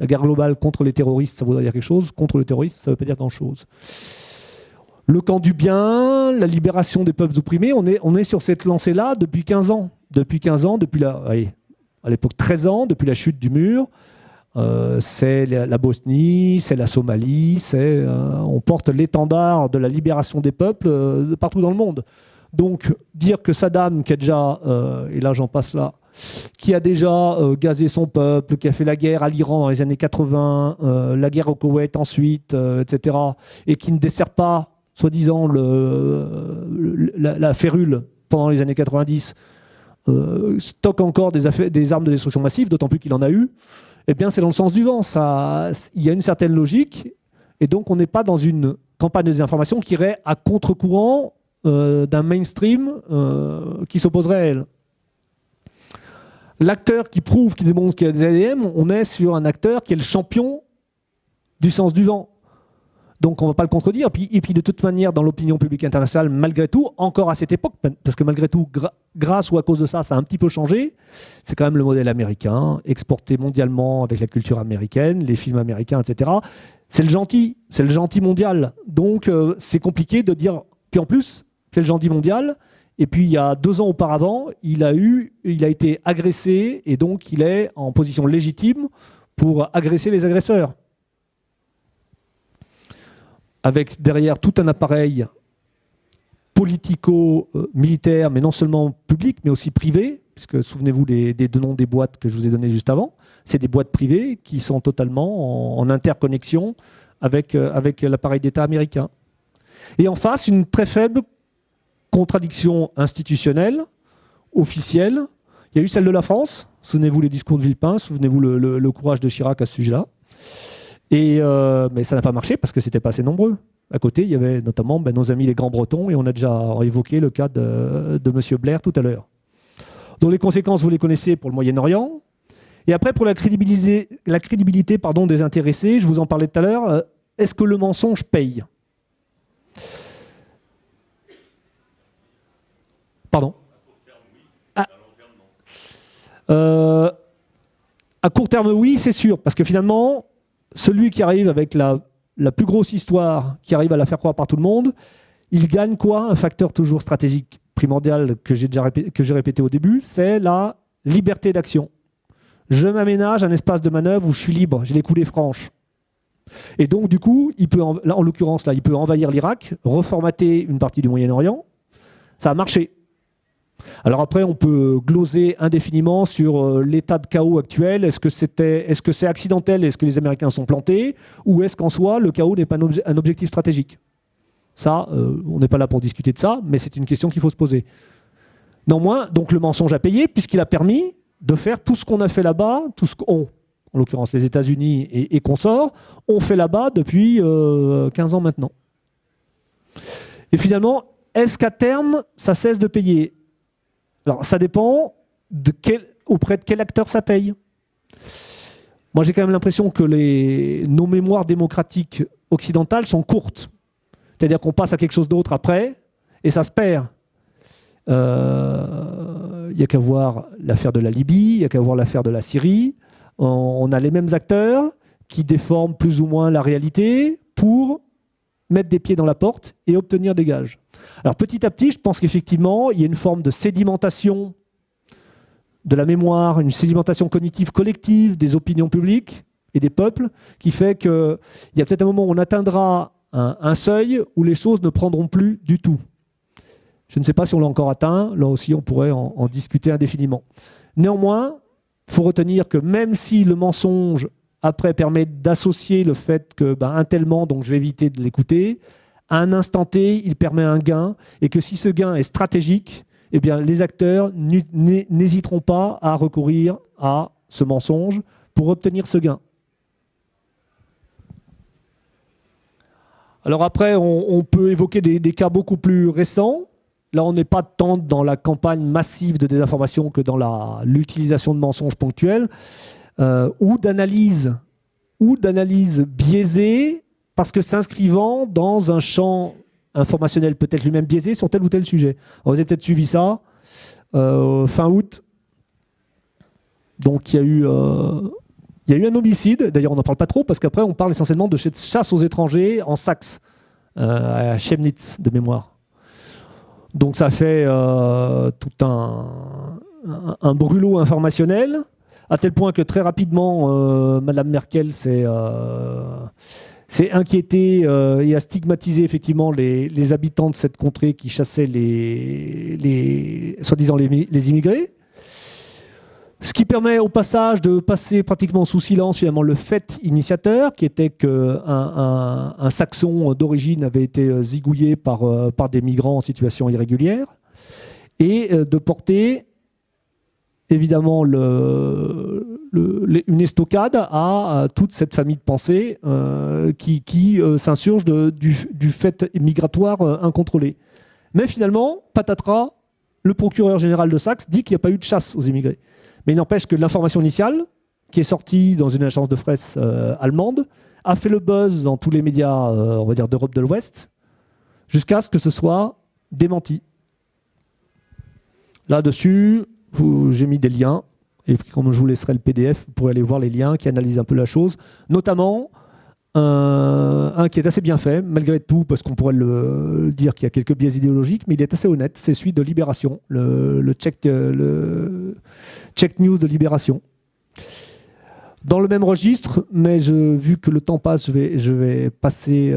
La guerre globale contre les terroristes, ça voudrait dire quelque chose. Contre le terrorisme, ça ne veut pas dire grand-chose. Le camp du bien, la libération des peuples opprimés, on est sur cette lancée-là depuis 15 ans. Depuis à l'époque 13 ans, depuis la chute du mur. C'est la Bosnie, c'est la Somalie, on porte l'étendard de la libération des peuples partout dans le monde. Donc dire que Saddam, qui a déjà, et là j'en passe là, qui a déjà gazé son peuple, qui a fait la guerre à l'Iran dans les années 80, la guerre au Koweït ensuite, etc., et qui ne dessert pas, soi-disant, la férule pendant les années 90, stocke encore des armes de destruction massive, d'autant plus qu'il en a eu, eh bien c'est dans le sens du vent. Il y a une certaine logique, et donc on n'est pas dans une campagne de désinformation qui irait à contre-courant d'un mainstream qui s'opposerait à elle. L'acteur qui prouve, qui démontre qu'il y a des ADM, on est sur un acteur qui est le champion du sens du vent. Donc on ne va pas le contredire. Et puis de toute manière, dans l'opinion publique internationale, malgré tout, encore à cette époque, parce que malgré tout, grâce ou à cause de ça, ça a un petit peu changé, c'est quand même le modèle américain, exporté mondialement avec la culture américaine, les films américains, etc. C'est le gentil mondial. Donc c'est compliqué de dire... Puis en plus, c'est le gentil mondial, et puis il y a 2 ans auparavant, il a été agressé, et donc il est en position légitime pour agresser les agresseurs. Avec derrière tout un appareil politico-militaire, mais non seulement public, mais aussi privé, puisque souvenez-vous des 2 noms des boîtes que je vous ai donnés juste avant, c'est des boîtes privées qui sont totalement en interconnexion avec l'appareil d'État américain. Et en face, une très faible contradiction institutionnelle, officielle. Il y a eu celle de la France, souvenez-vous les discours de Villepin, souvenez-vous le courage de Chirac à ce sujet-là. Mais ça n'a pas marché parce que c'était pas assez nombreux. À côté, il y avait notamment nos amis les Grands-Bretons, et on a déjà évoqué le cas de M. Blair tout à l'heure. Donc les conséquences, vous les connaissez pour le Moyen-Orient. Et après, pour la crédibilité des intéressés, je vous en parlais tout à l'heure, est-ce que le mensonge paye ? Pardon ? À court terme, oui, c'est sûr, parce que finalement, celui qui arrive avec la plus grosse histoire, qui arrive à la faire croire par tout le monde, il gagne quoi ? Un facteur toujours stratégique primordial que j'ai répété au début, c'est la liberté d'action. Je m'aménage un espace de manœuvre où je suis libre, j'ai les coulées franches. Et donc, du coup, il peut, en l'occurrence, là, il peut envahir l'Irak, reformater une partie du Moyen-Orient. Ça a marché. Alors après, on peut gloser indéfiniment sur l'état de chaos actuel. Est-ce que c'est accidentel? Est-ce que les Américains sont plantés? Ou est-ce qu'en soi, le chaos n'est pas un objectif stratégique? Ça, on n'est pas là pour discuter de ça, mais c'est une question qu'il faut se poser. Néanmoins, donc le mensonge a payé, puisqu'il a permis de faire tout ce qu'on a fait là-bas, tout ce qu'on, en l'occurrence les États-Unis et consorts, ont fait là-bas depuis 15 ans maintenant. Et finalement, est-ce qu'à terme, ça cesse de payer? Alors, ça dépend auprès de quel acteur ça paye. Moi, j'ai quand même l'impression que nos mémoires démocratiques occidentales sont courtes. C'est-à-dire qu'on passe à quelque chose d'autre après, et ça se perd. Il n'y a qu'à voir l'affaire de la Libye, il n'y a qu'à voir l'affaire de la Syrie. On a les mêmes acteurs qui déforment plus ou moins la réalité pour mettre des pieds dans la porte et obtenir des gages. Alors petit à petit, je pense qu'effectivement, il y a une forme de sédimentation de la mémoire, une sédimentation cognitive collective des opinions publiques et des peuples, qui fait qu'il y a peut-être un moment où on atteindra un seuil où les choses ne prendront plus du tout. Je ne sais pas si on l'a encore atteint, là aussi on pourrait en discuter indéfiniment. Néanmoins, il faut retenir que même si le mensonge après permet d'associer le fait que un tel ment, donc je vais éviter de l'écouter, à un instant T, il permet un gain, et que si ce gain est stratégique, eh bien, les acteurs n'hésiteront pas à recourir à ce mensonge pour obtenir ce gain. Alors après, on peut évoquer des cas beaucoup plus récents. Là, on n'est pas tant dans la campagne massive de désinformation que dans l'utilisation de mensonges ponctuels, ou d'analyse biaisée, parce que s'inscrivant dans un champ informationnel peut-être lui-même biaisé sur tel ou tel sujet. Alors, vous avez peut-être suivi ça, fin août. Donc il y a eu un homicide, d'ailleurs on n'en parle pas trop, parce qu'après on parle essentiellement de chasse aux étrangers en Saxe, à Chemnitz de mémoire. Donc ça fait tout un brûlot informationnel, à tel point que très rapidement, Madame Merkel s'est inquiétée et a stigmatisé effectivement les habitants de cette contrée qui chassaient soi-disant les immigrés. Ce qui permet au passage de passer pratiquement sous silence finalement le fait initiateur, qui était qu'un Saxon d'origine avait été zigouillé par des migrants en situation irrégulière, et de porter évidemment une estocade à toute cette famille de pensée qui s'insurge du fait migratoire incontrôlé. Mais finalement, patatras, le procureur général de Saxe dit qu'il n'y a pas eu de chasse aux immigrés. Mais il n'empêche que l'information initiale, qui est sortie dans une agence de presse allemande, a fait le buzz dans tous les médias, on va dire, d'Europe de l'Ouest, jusqu'à ce que ce soit démenti. Là-dessus, j'ai mis des liens, et puis comme je vous laisserai le PDF, vous pourrez aller voir les liens qui analysent un peu la chose, notamment un qui est assez bien fait, malgré tout, parce qu'on pourrait le dire qu'il y a quelques biais idéologiques, mais il est assez honnête, c'est celui de Libération, le check news de Libération. Dans le même registre, mais vu que le temps passe, je vais passer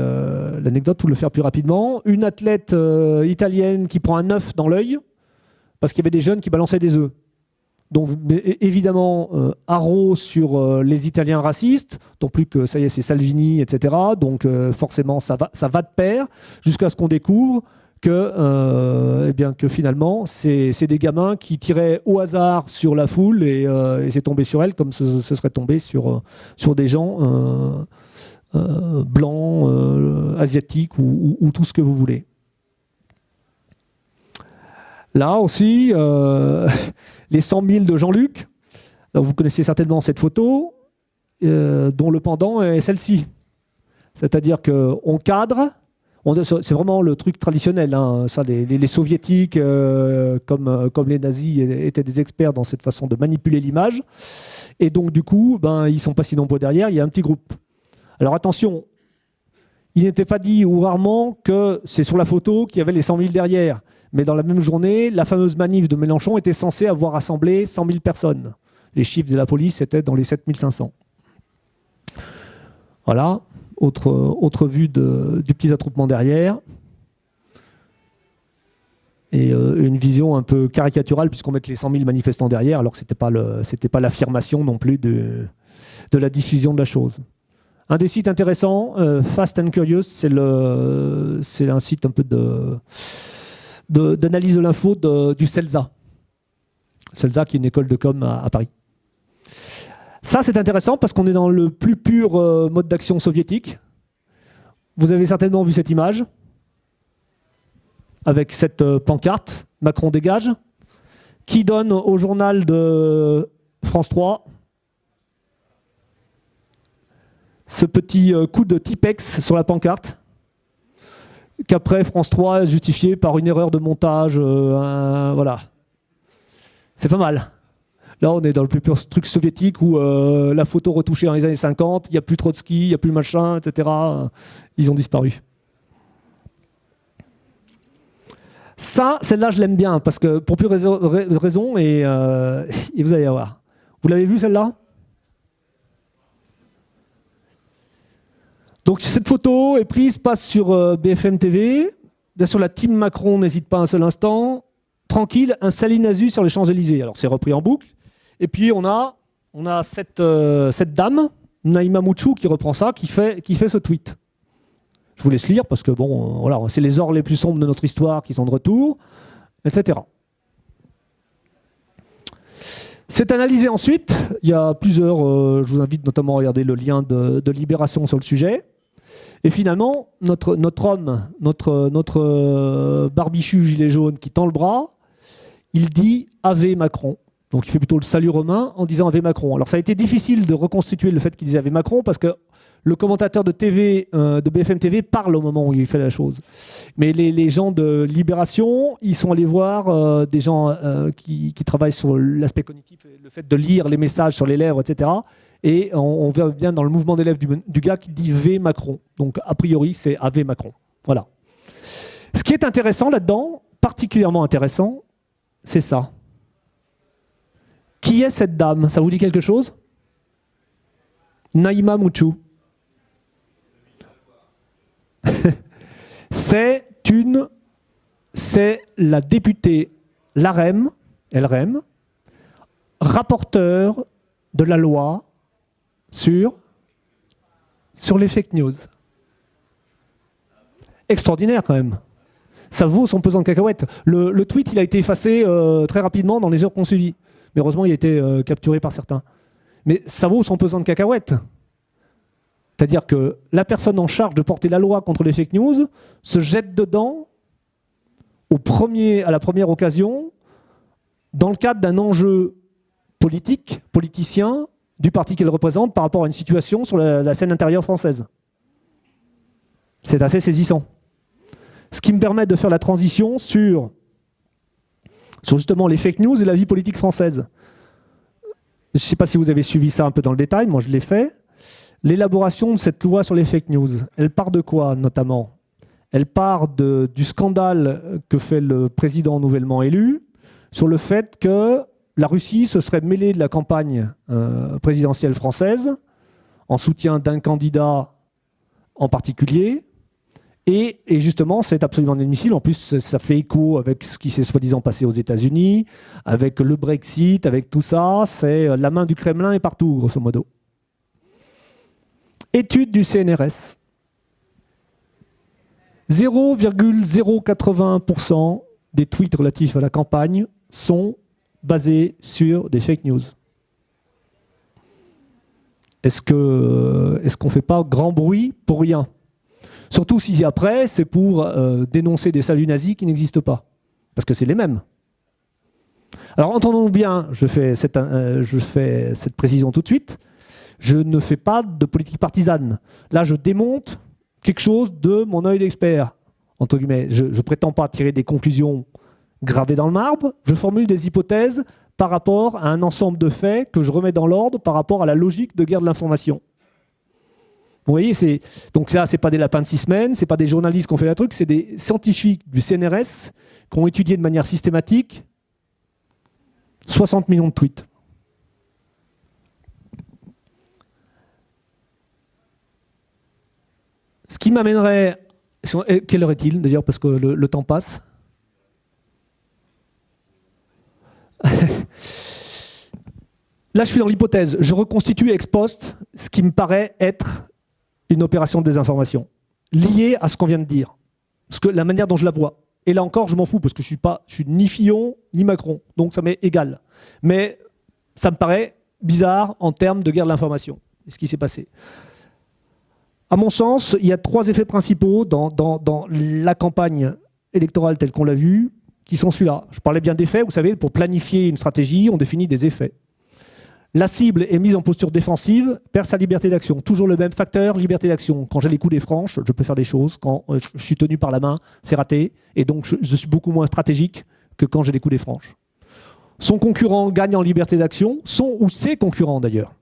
l'anecdote ou le faire plus rapidement. Une athlète italienne qui prend un œuf dans l'œil, parce qu'il y avait des jeunes qui balançaient des œufs. Donc évidemment, haro sur les Italiens racistes, tant plus que ça y est, c'est Salvini, etc. Donc forcément, ça va de pair, jusqu'à ce qu'on découvre que finalement, c'est des gamins qui tiraient au hasard sur la foule et c'est tombé sur elle comme ce serait tombé sur des gens blancs, asiatiques ou tout ce que vous voulez. Là aussi, les 100 000 de Jean-Luc. Vous connaissez certainement cette photo, dont le pendant est celle-ci. C'est-à-dire qu'on cadre, c'est vraiment le truc traditionnel. Hein, ça, les soviétiques, comme les nazis, étaient des experts dans cette façon de manipuler l'image. Et donc, du coup, ils ne sont pas si nombreux derrière, il y a un petit groupe. Alors attention, il n'était pas dit ou rarement que c'est sur la photo qu'il y avait les 100 000 derrière. Mais dans la même journée, la fameuse manif de Mélenchon était censée avoir rassemblé 100 000 personnes. Les chiffres de la police étaient dans les 7 500. Voilà, autre vue du petit attroupement derrière. Et une vision un peu caricaturale, puisqu'on met les 100 000 manifestants derrière, alors que ce n'était pas l'affirmation non plus de la diffusion de la chose. Un des sites intéressants, Fast and Curious, c'est un site un peu d'analyse de l'info du CELSA. CELSA, qui est une école de com à Paris. Ça, c'est intéressant parce qu'on est dans le plus pur mode d'action soviétique. Vous avez certainement vu cette image avec cette pancarte « Macron dégage » qui donne au journal de France 3 ce petit coup de Tipex sur la pancarte qu'après France 3 a justifié par une erreur de montage. Voilà. C'est pas mal. Là, on est dans le plus pur truc soviétique où la photo retouchée dans les années 50, il n'y a plus Trotsky, il n'y a plus machin, etc. Ils ont disparu. Ça, celle-là, je l'aime bien, parce que pour plus raison, et vous allez voir. Vous l'avez vu, celle-là ? Donc cette photo est prise, passe sur BFM TV. Bien sûr, la team Macron n'hésite pas un seul instant. Tranquille, un Saline Azu sur les Champs-Élysées. Alors c'est repris en boucle. Et puis on a cette dame, Naïma Mouchou, qui reprend ça, qui fait ce tweet. Je vous laisse lire parce que bon, voilà, c'est les heures les plus sombres de notre histoire qui sont de retour, etc. C'est analysé ensuite. Il y a plusieurs. Je vous invite notamment à regarder le lien de Libération sur le sujet. Et finalement, notre homme, notre barbichu gilet jaune qui tend le bras, il dit « Ave Macron ». Donc il fait plutôt le salut romain en disant « Ave Macron ». Alors ça a été difficile de reconstituer le fait qu'il disait « Ave Macron » parce que le commentateur de TV, de BFM TV parle au moment où il fait la chose. Mais les gens de Libération, ils sont allés voir des gens qui travaillent sur l'aspect cognitif, le fait de lire les messages sur les lèvres, etc. Et on voit bien dans le mouvement des lèvres du gars qui dit « V Macron ». Donc a priori, c'est « Ave Macron ». Voilà. Ce qui est intéressant là-dedans, particulièrement intéressant, c'est ça. Qui est cette dame? Ça vous dit quelque chose? Naïma Mouchou. C'est la députée LREM, rapporteur de la loi sur les fake news. Extraordinaire quand même. Ça vaut son pesant de cacahuètes. Le tweet, il a été effacé très rapidement dans les heures qu'on suivit. Mais heureusement, il a été capturé par certains. Mais ça vaut son pesant de cacahuètes. C'est-à-dire que la personne en charge de porter la loi contre les fake news se jette dedans à la première occasion dans le cadre d'un enjeu politicien, du parti qu'elle représente par rapport à une situation sur la scène intérieure française. C'est assez saisissant. Ce qui me permet de faire la transition sur justement les fake news et la vie politique française. Je ne sais pas si vous avez suivi ça un peu dans le détail, moi je l'ai fait. L'élaboration de cette loi sur les fake news, elle part de quoi notamment? Elle part du scandale que fait le président nouvellement élu sur le fait que la Russie se serait mêlée de la campagne présidentielle française en soutien d'un candidat en particulier. Et justement, c'est absolument inadmissible. En plus, ça fait écho avec ce qui s'est soi-disant passé aux États-Unis, avec le Brexit, avec tout ça. C'est la main du Kremlin est partout, grosso modo. Étude du CNRS. 0,081% des tweets relatifs à la campagne sont basés sur des fake news. Est-ce qu'on ne fait pas grand bruit pour rien? Surtout si après, c'est pour dénoncer des saluts nazis qui n'existent pas. Parce que c'est les mêmes. Alors entendons bien, je fais cette précision tout de suite, je ne fais pas de politique partisane. Là, je démonte quelque chose de mon œil d'expert, entre guillemets. Je ne prétends pas tirer des conclusions gravées dans le marbre, je formule des hypothèses par rapport à un ensemble de faits que je remets dans l'ordre par rapport à la logique de guerre de l'information. Vous voyez, donc ça, c'est pas des lapins de 6 semaines, c'est pas des journalistes qui ont fait la truc, c'est des scientifiques du CNRS qui ont étudié de manière systématique 60 millions de tweets. Ce qui m'amènerait... Quelle heure est-il d'ailleurs, parce que le temps passe? Là, je suis dans l'hypothèse. Je reconstitue ex post ce qui me paraît être une opération de désinformation, liée à ce qu'on vient de dire. La manière dont je la vois. Et là encore, je m'en fous, parce que je suis ni Fillon, ni Macron. Donc ça m'est égal. Mais ça me paraît bizarre en termes de guerre de l'information, ce qui s'est passé. À mon sens, il y a 3 effets principaux dans la campagne électorale telle qu'on l'a vue, qui sont ceux-là. Je parlais bien d'effets, vous savez, pour planifier une stratégie, on définit des effets. La cible est mise en posture défensive, perd sa liberté d'action. Toujours le même facteur, liberté d'action. Quand j'ai les coudées franches, je peux faire des choses. Quand je suis tenu par la main, c'est raté. Et donc, je suis beaucoup moins stratégique que quand j'ai les coudées franches. Son concurrent gagne en liberté d'action, son ou ses concurrents d'ailleurs,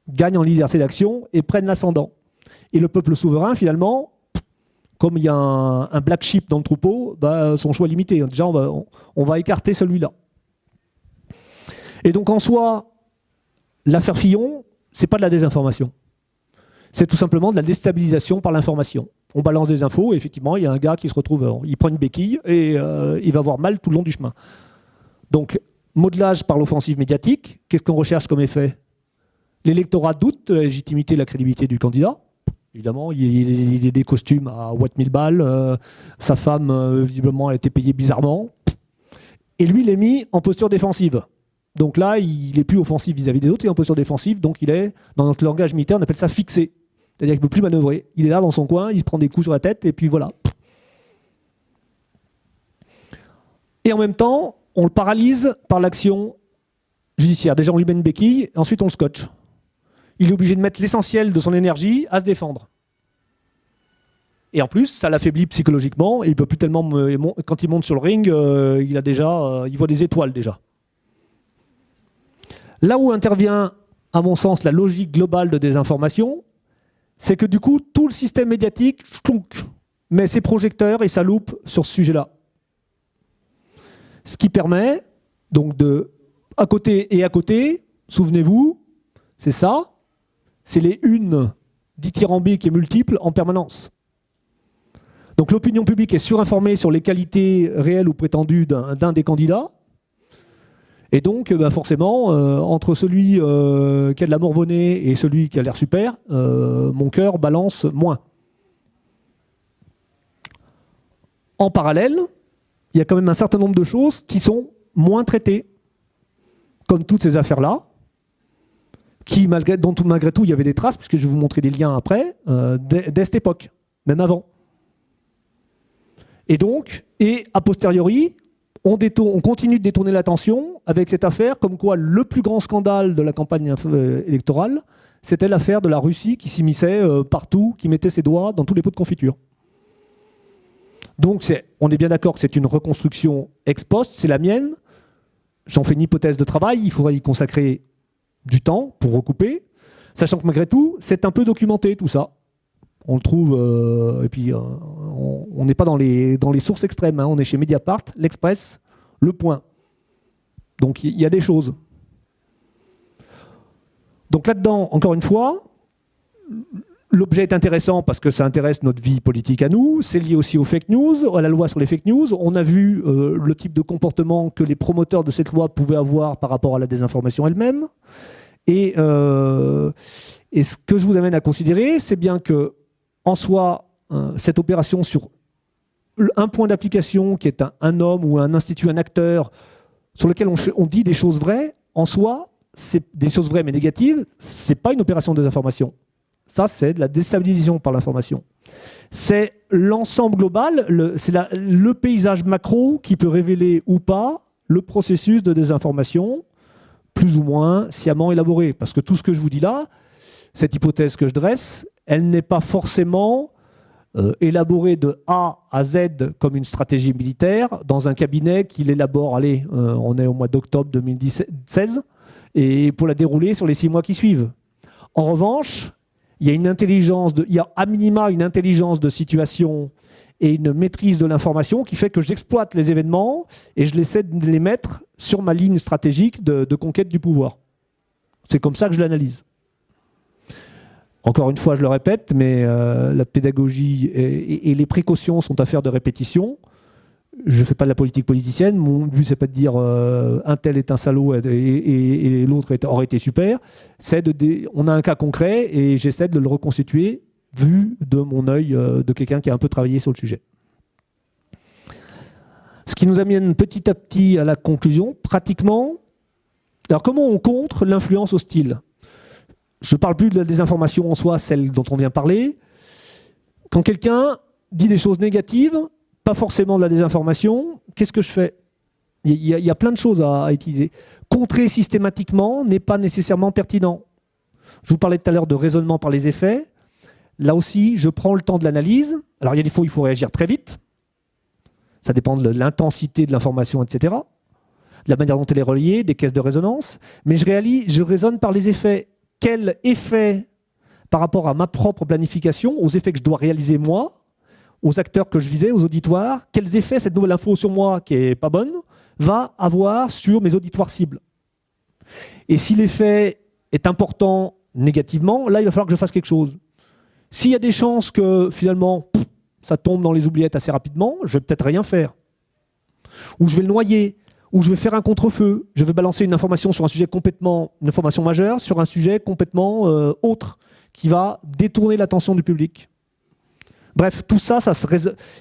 gagnent en liberté d'action et prennent l'ascendant. Et le peuple souverain, finalement, comme il y a un black sheep dans le troupeau, bah, son choix est limité. Déjà, on va écarter celui-là. Et donc, en soi, l'affaire Fillon, c'est pas de la désinformation. C'est tout simplement de la déstabilisation par l'information. On balance des infos et effectivement, il y a un gars qui se retrouve, il prend une béquille et il va avoir mal tout le long du chemin. Donc, modelage par l'offensive médiatique, qu'est-ce qu'on recherche comme effet? L'électorat doute de la légitimité et de la crédibilité du candidat. Évidemment, il a des costumes à Watt 1000 balles, sa femme, visiblement, a été payée bizarrement. Et lui, il est mis en posture défensive. Donc là, il n'est plus offensif vis-à-vis des autres, il est en posture défensive, donc il est, dans notre langage militaire, on appelle ça fixé. C'est-à-dire qu'il ne peut plus manœuvrer. Il est là dans son coin, il se prend des coups sur la tête, et puis voilà. Et en même temps, on le paralyse par l'action judiciaire. Déjà, on lui met une béquille, et ensuite on le scotche. Il est obligé de mettre l'essentiel de son énergie à se défendre. Et en plus, ça l'affaiblit psychologiquement, et il peut plus tellement... Quand il monte sur le ring, il voit des étoiles déjà. Là où intervient, à mon sens, la logique globale de désinformation, c'est que du coup, tout le système médiatique met ses projecteurs et sa loupe sur ce sujet-là. Ce qui permet, donc à côté, souvenez-vous, c'est ça, c'est les unes dithyrambiques et multiples en permanence. Donc l'opinion publique est surinformée sur les qualités réelles ou prétendues d'un des candidats. Et donc, forcément, entre celui qui a de la morvonnée et celui qui a l'air super, mon cœur balance moins. En parallèle, il y a quand même un certain nombre de choses qui sont moins traitées, comme toutes ces affaires-là, dont malgré tout il y avait des traces, puisque je vais vous montrer des liens après, dès cette époque, même avant. Et donc, a posteriori, on continue de détourner l'attention avec cette affaire, comme quoi le plus grand scandale de la campagne électorale, c'était l'affaire de la Russie qui s'immisçait partout, qui mettait ses doigts dans tous les pots de confiture. Donc on est bien d'accord que c'est une reconstruction ex post, c'est la mienne. J'en fais une hypothèse de travail, il faudrait y consacrer du temps pour recouper, sachant que malgré tout, c'est un peu documenté tout ça. On le trouve, et puis on n'est pas dans les sources extrêmes, hein. On est chez Mediapart, l'Express, Le Point. Donc il y a des choses. Donc là-dedans, encore une fois, l'objet est intéressant parce que ça intéresse notre vie politique à nous. C'est lié aussi aux fake news, à la loi sur les fake news. On a vu le type de comportement que les promoteurs de cette loi pouvaient avoir par rapport à la désinformation elle-même. Et ce que je vous amène à considérer, c'est bien que, en soi, cette opération sur un point d'application qui est un homme ou un institut, un acteur, sur lequel on dit des choses vraies, en soi, c'est des choses vraies mais négatives, c'est pas une opération de désinformation. Ça, c'est de la déstabilisation par l'information. C'est l'ensemble global, c'est le paysage macro qui peut révéler ou pas le processus de désinformation, plus ou moins sciemment élaboré. Parce que tout ce que je vous dis là, cette hypothèse que je dresse, elle n'est pas forcément élaborée de A à Z comme une stratégie militaire dans un cabinet qui l'élabore, allez, on est au mois d'octobre 2016, et pour la dérouler sur les 6 mois qui suivent. En revanche, il y a à minima une intelligence de situation et une maîtrise de l'information qui fait que j'exploite les événements et je essaie de les mettre sur ma ligne stratégique de conquête du pouvoir. C'est comme ça que je l'analyse. Encore une fois, je le répète, mais la pédagogie et les précautions sont affaires de répétition. Je ne fais pas de la politique politicienne. Mon but, c'est pas de dire un tel est un salaud et l'autre aurait été super. On a un cas concret et j'essaie de le reconstituer vu de mon œil de quelqu'un qui a un peu travaillé sur le sujet. Ce qui nous amène petit à petit à la conclusion. Pratiquement, alors comment on contre l'influence hostile ? Je ne parle plus de la désinformation en soi, celle dont on vient parler. Quand quelqu'un dit des choses négatives, pas forcément de la désinformation, qu'est-ce que je fais ? Il y a plein de choses à utiliser. Contrer systématiquement n'est pas nécessairement pertinent. Je vous parlais tout à l'heure de raisonnement par les effets. Là aussi, je prends le temps de l'analyse. Alors, il y a des fois où il faut réagir très vite. Ça dépend de l'intensité de l'information, etc. De la manière dont elle est reliée, des caisses de résonance. Mais je raisonne par les effets. Quel effet par rapport à ma propre planification, aux effets que je dois réaliser moi, aux acteurs que je visais, aux auditoires, quels effets cette nouvelle info sur moi, qui n'est pas bonne, va avoir sur mes auditoires cibles. Et si l'effet est important négativement, là, il va falloir que je fasse quelque chose. S'il y a des chances que, finalement, ça tombe dans les oubliettes assez rapidement, je vais peut-être rien faire. Ou je vais le noyer, ou je vais faire un contre-feu. Je vais balancer une information sur un sujet complètement, une information majeure, sur un sujet complètement autre, qui va détourner l'attention du public. Bref, tout ça,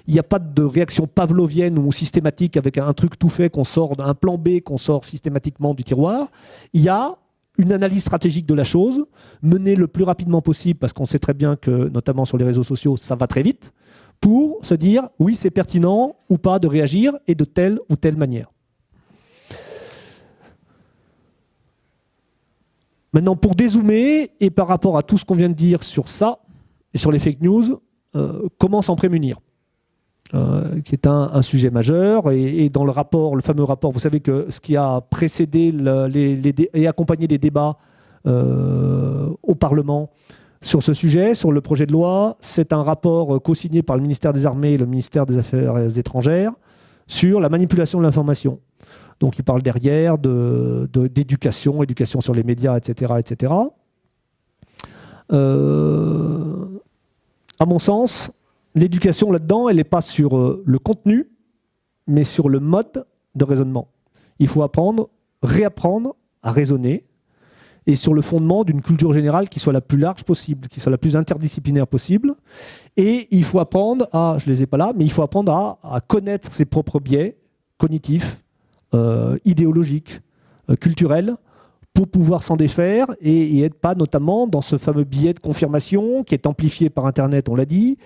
il n'y a pas de réaction pavlovienne ou systématique avec un truc tout fait qu'on sort, un plan B qu'on sort systématiquement du tiroir. Il y a une analyse stratégique de la chose, menée le plus rapidement possible, parce qu'on sait très bien que, notamment sur les réseaux sociaux, ça va très vite, pour se dire, oui, c'est pertinent ou pas de réagir, et de telle ou telle manière. Maintenant, pour dézoomer, et par rapport à tout ce qu'on vient de dire sur ça, et sur les fake news, comment s'en prémunir, qui est un sujet majeur. Et dans le rapport, le fameux rapport, vous savez que ce qui a précédé et accompagné les débats au Parlement sur ce sujet, sur le projet de loi, c'est un rapport co-signé par le ministère des Armées et le ministère des Affaires étrangères sur la manipulation de l'information. Donc il parle derrière d'éducation, éducation sur les médias, etc. etc. À mon sens, l'éducation là-dedans, elle n'est pas sur le contenu, mais sur le mode de raisonnement. Il faut apprendre réapprendre à raisonner, et sur le fondement d'une culture générale qui soit la plus large possible, qui soit la plus interdisciplinaire possible. Et il faut apprendre à, je ne les ai pas là, mais il faut apprendre à connaître ses propres biais cognitifs, idéologiques, culturels, pour pouvoir s'en défaire et être pas notamment dans ce fameux biais de confirmation qui est amplifié par Internet, on l'a dit,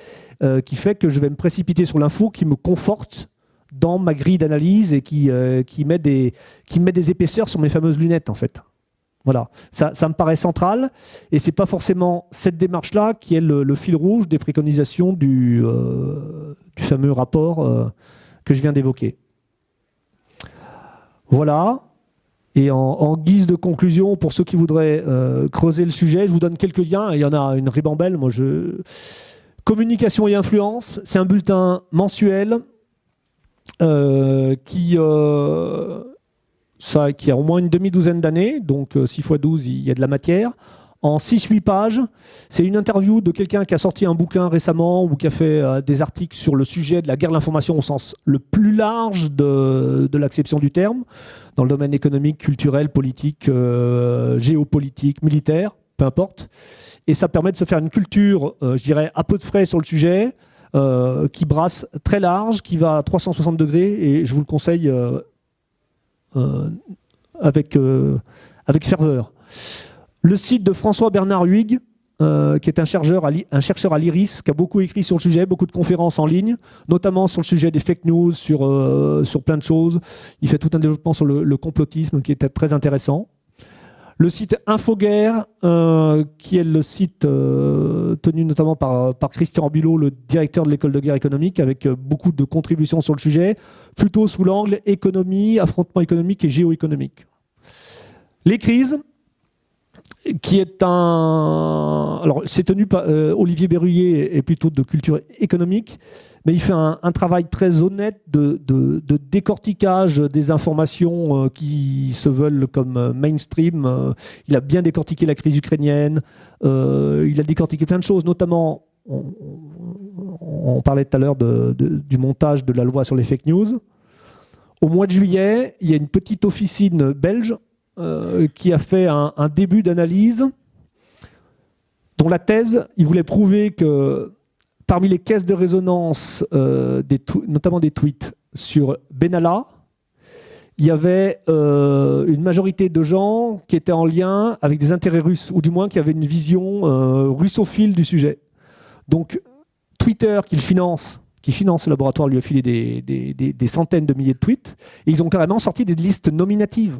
qui fait que je vais me précipiter sur l'info qui me conforte dans ma grille d'analyse et qui met des épaisseurs sur mes fameuses lunettes, en fait. Voilà, ça me paraît central, et c'est pas forcément cette démarche-là qui est le fil rouge des préconisations du fameux rapport que je viens d'évoquer. Voilà, et en guise de conclusion, pour ceux qui voudraient creuser le sujet, je vous donne quelques liens, il y en a une ribambelle. Communication et influence, c'est un bulletin mensuel qui a au moins une demi-douzaine d'années, donc 6 x 12, il y a de la matière. En 6-8 pages, c'est une interview de quelqu'un qui a sorti un bouquin récemment ou qui a fait des articles sur le sujet de la guerre de l'information au sens le plus large de l'acception du terme, dans le domaine économique, culturel, politique, géopolitique, militaire, peu importe. Et ça permet de se faire une culture, je dirais, à peu de frais sur le sujet, qui brasse très large, qui va à 360 degrés, et je vous le conseille avec ferveur. Le site de François-Bernard Huyghe, qui est un chercheur à l'IRIS, qui a beaucoup écrit sur le sujet, beaucoup de conférences en ligne, notamment sur le sujet des fake news, sur plein de choses. Il fait tout un développement sur le complotisme qui est très intéressant. Le site Infoguerre, qui est le site tenu notamment par Christian Bilot, le directeur de l'école de guerre économique, avec beaucoup de contributions sur le sujet, plutôt sous l'angle économie, affrontement économique et géoéconomique. Les crises, qui est alors c'est tenu par Olivier Berruyer, est plutôt de culture économique, mais il fait un travail très honnête de décortiquage des informations qui se veulent comme mainstream. Il a bien décortiqué la crise ukrainienne, il a décortiqué plein de choses, notamment, on parlait tout à l'heure du montage de la loi sur les fake news. Au mois de juillet, il y a une petite officine belge qui a fait un début d'analyse dont la thèse, il voulait prouver que parmi les caisses de résonance, notamment des tweets sur Benalla, il y avait une majorité de gens qui étaient en lien avec des intérêts russes, ou du moins qui avaient une vision russophile du sujet. Donc Twitter, qui finance le laboratoire, lui a filé des centaines de milliers de tweets, et ils ont carrément sorti des listes nominatives.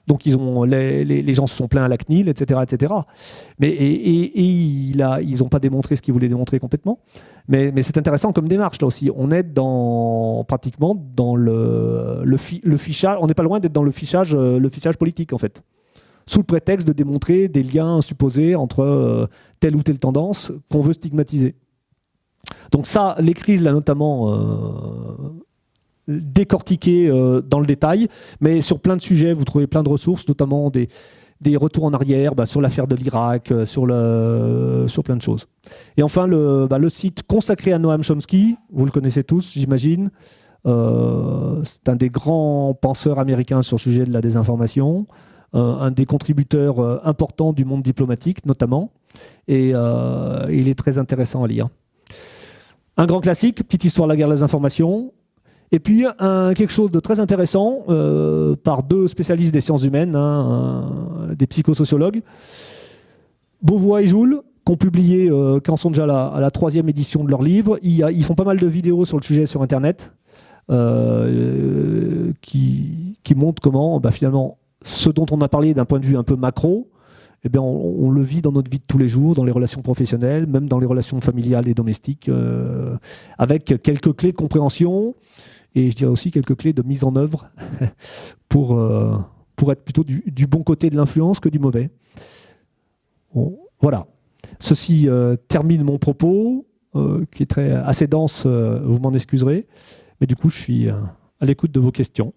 Donc les gens se sont plaints à la CNIL, etc. etc. Mais, ils n'ont pas démontré ce qu'ils voulaient démontrer complètement. Mais c'est intéressant comme démarche, là aussi. On est pratiquement dans le fichage. On n'est pas loin d'être dans le fichage politique, en fait. Sous le prétexte de démontrer des liens supposés entre telle ou telle tendance qu'on veut stigmatiser. Donc ça, les crises, là, notamment... décortiqué dans le détail, mais sur plein de sujets, vous trouvez plein de ressources, notamment des retours en arrière sur l'affaire de l'Irak, sur plein de choses. Et enfin, le site consacré à Noam Chomsky, vous le connaissez tous, j'imagine. C'est un des grands penseurs américains sur le sujet de la désinformation, un des contributeurs importants du monde diplomatique, notamment, et il est très intéressant à lire. Un grand classique, Petite histoire de la guerre des informations. Et puis, quelque chose de très intéressant, par deux spécialistes des sciences humaines, des psychosociologues, Beauvois et Joule, qui ont publié, qui en sont déjà à la 3e édition de leur livre. Ils font pas mal de vidéos sur le sujet sur Internet, qui montrent comment, finalement, ce dont on a parlé d'un point de vue un peu macro, eh bien, on le vit dans notre vie de tous les jours, dans les relations professionnelles, même dans les relations familiales et domestiques, avec quelques clés de compréhension, et je dirais aussi quelques clés de mise en œuvre pour être plutôt du bon côté de l'influence que du mauvais. Bon, voilà. Ceci termine mon propos, qui est assez dense, vous m'en excuserez, mais du coup je suis à l'écoute de vos questions.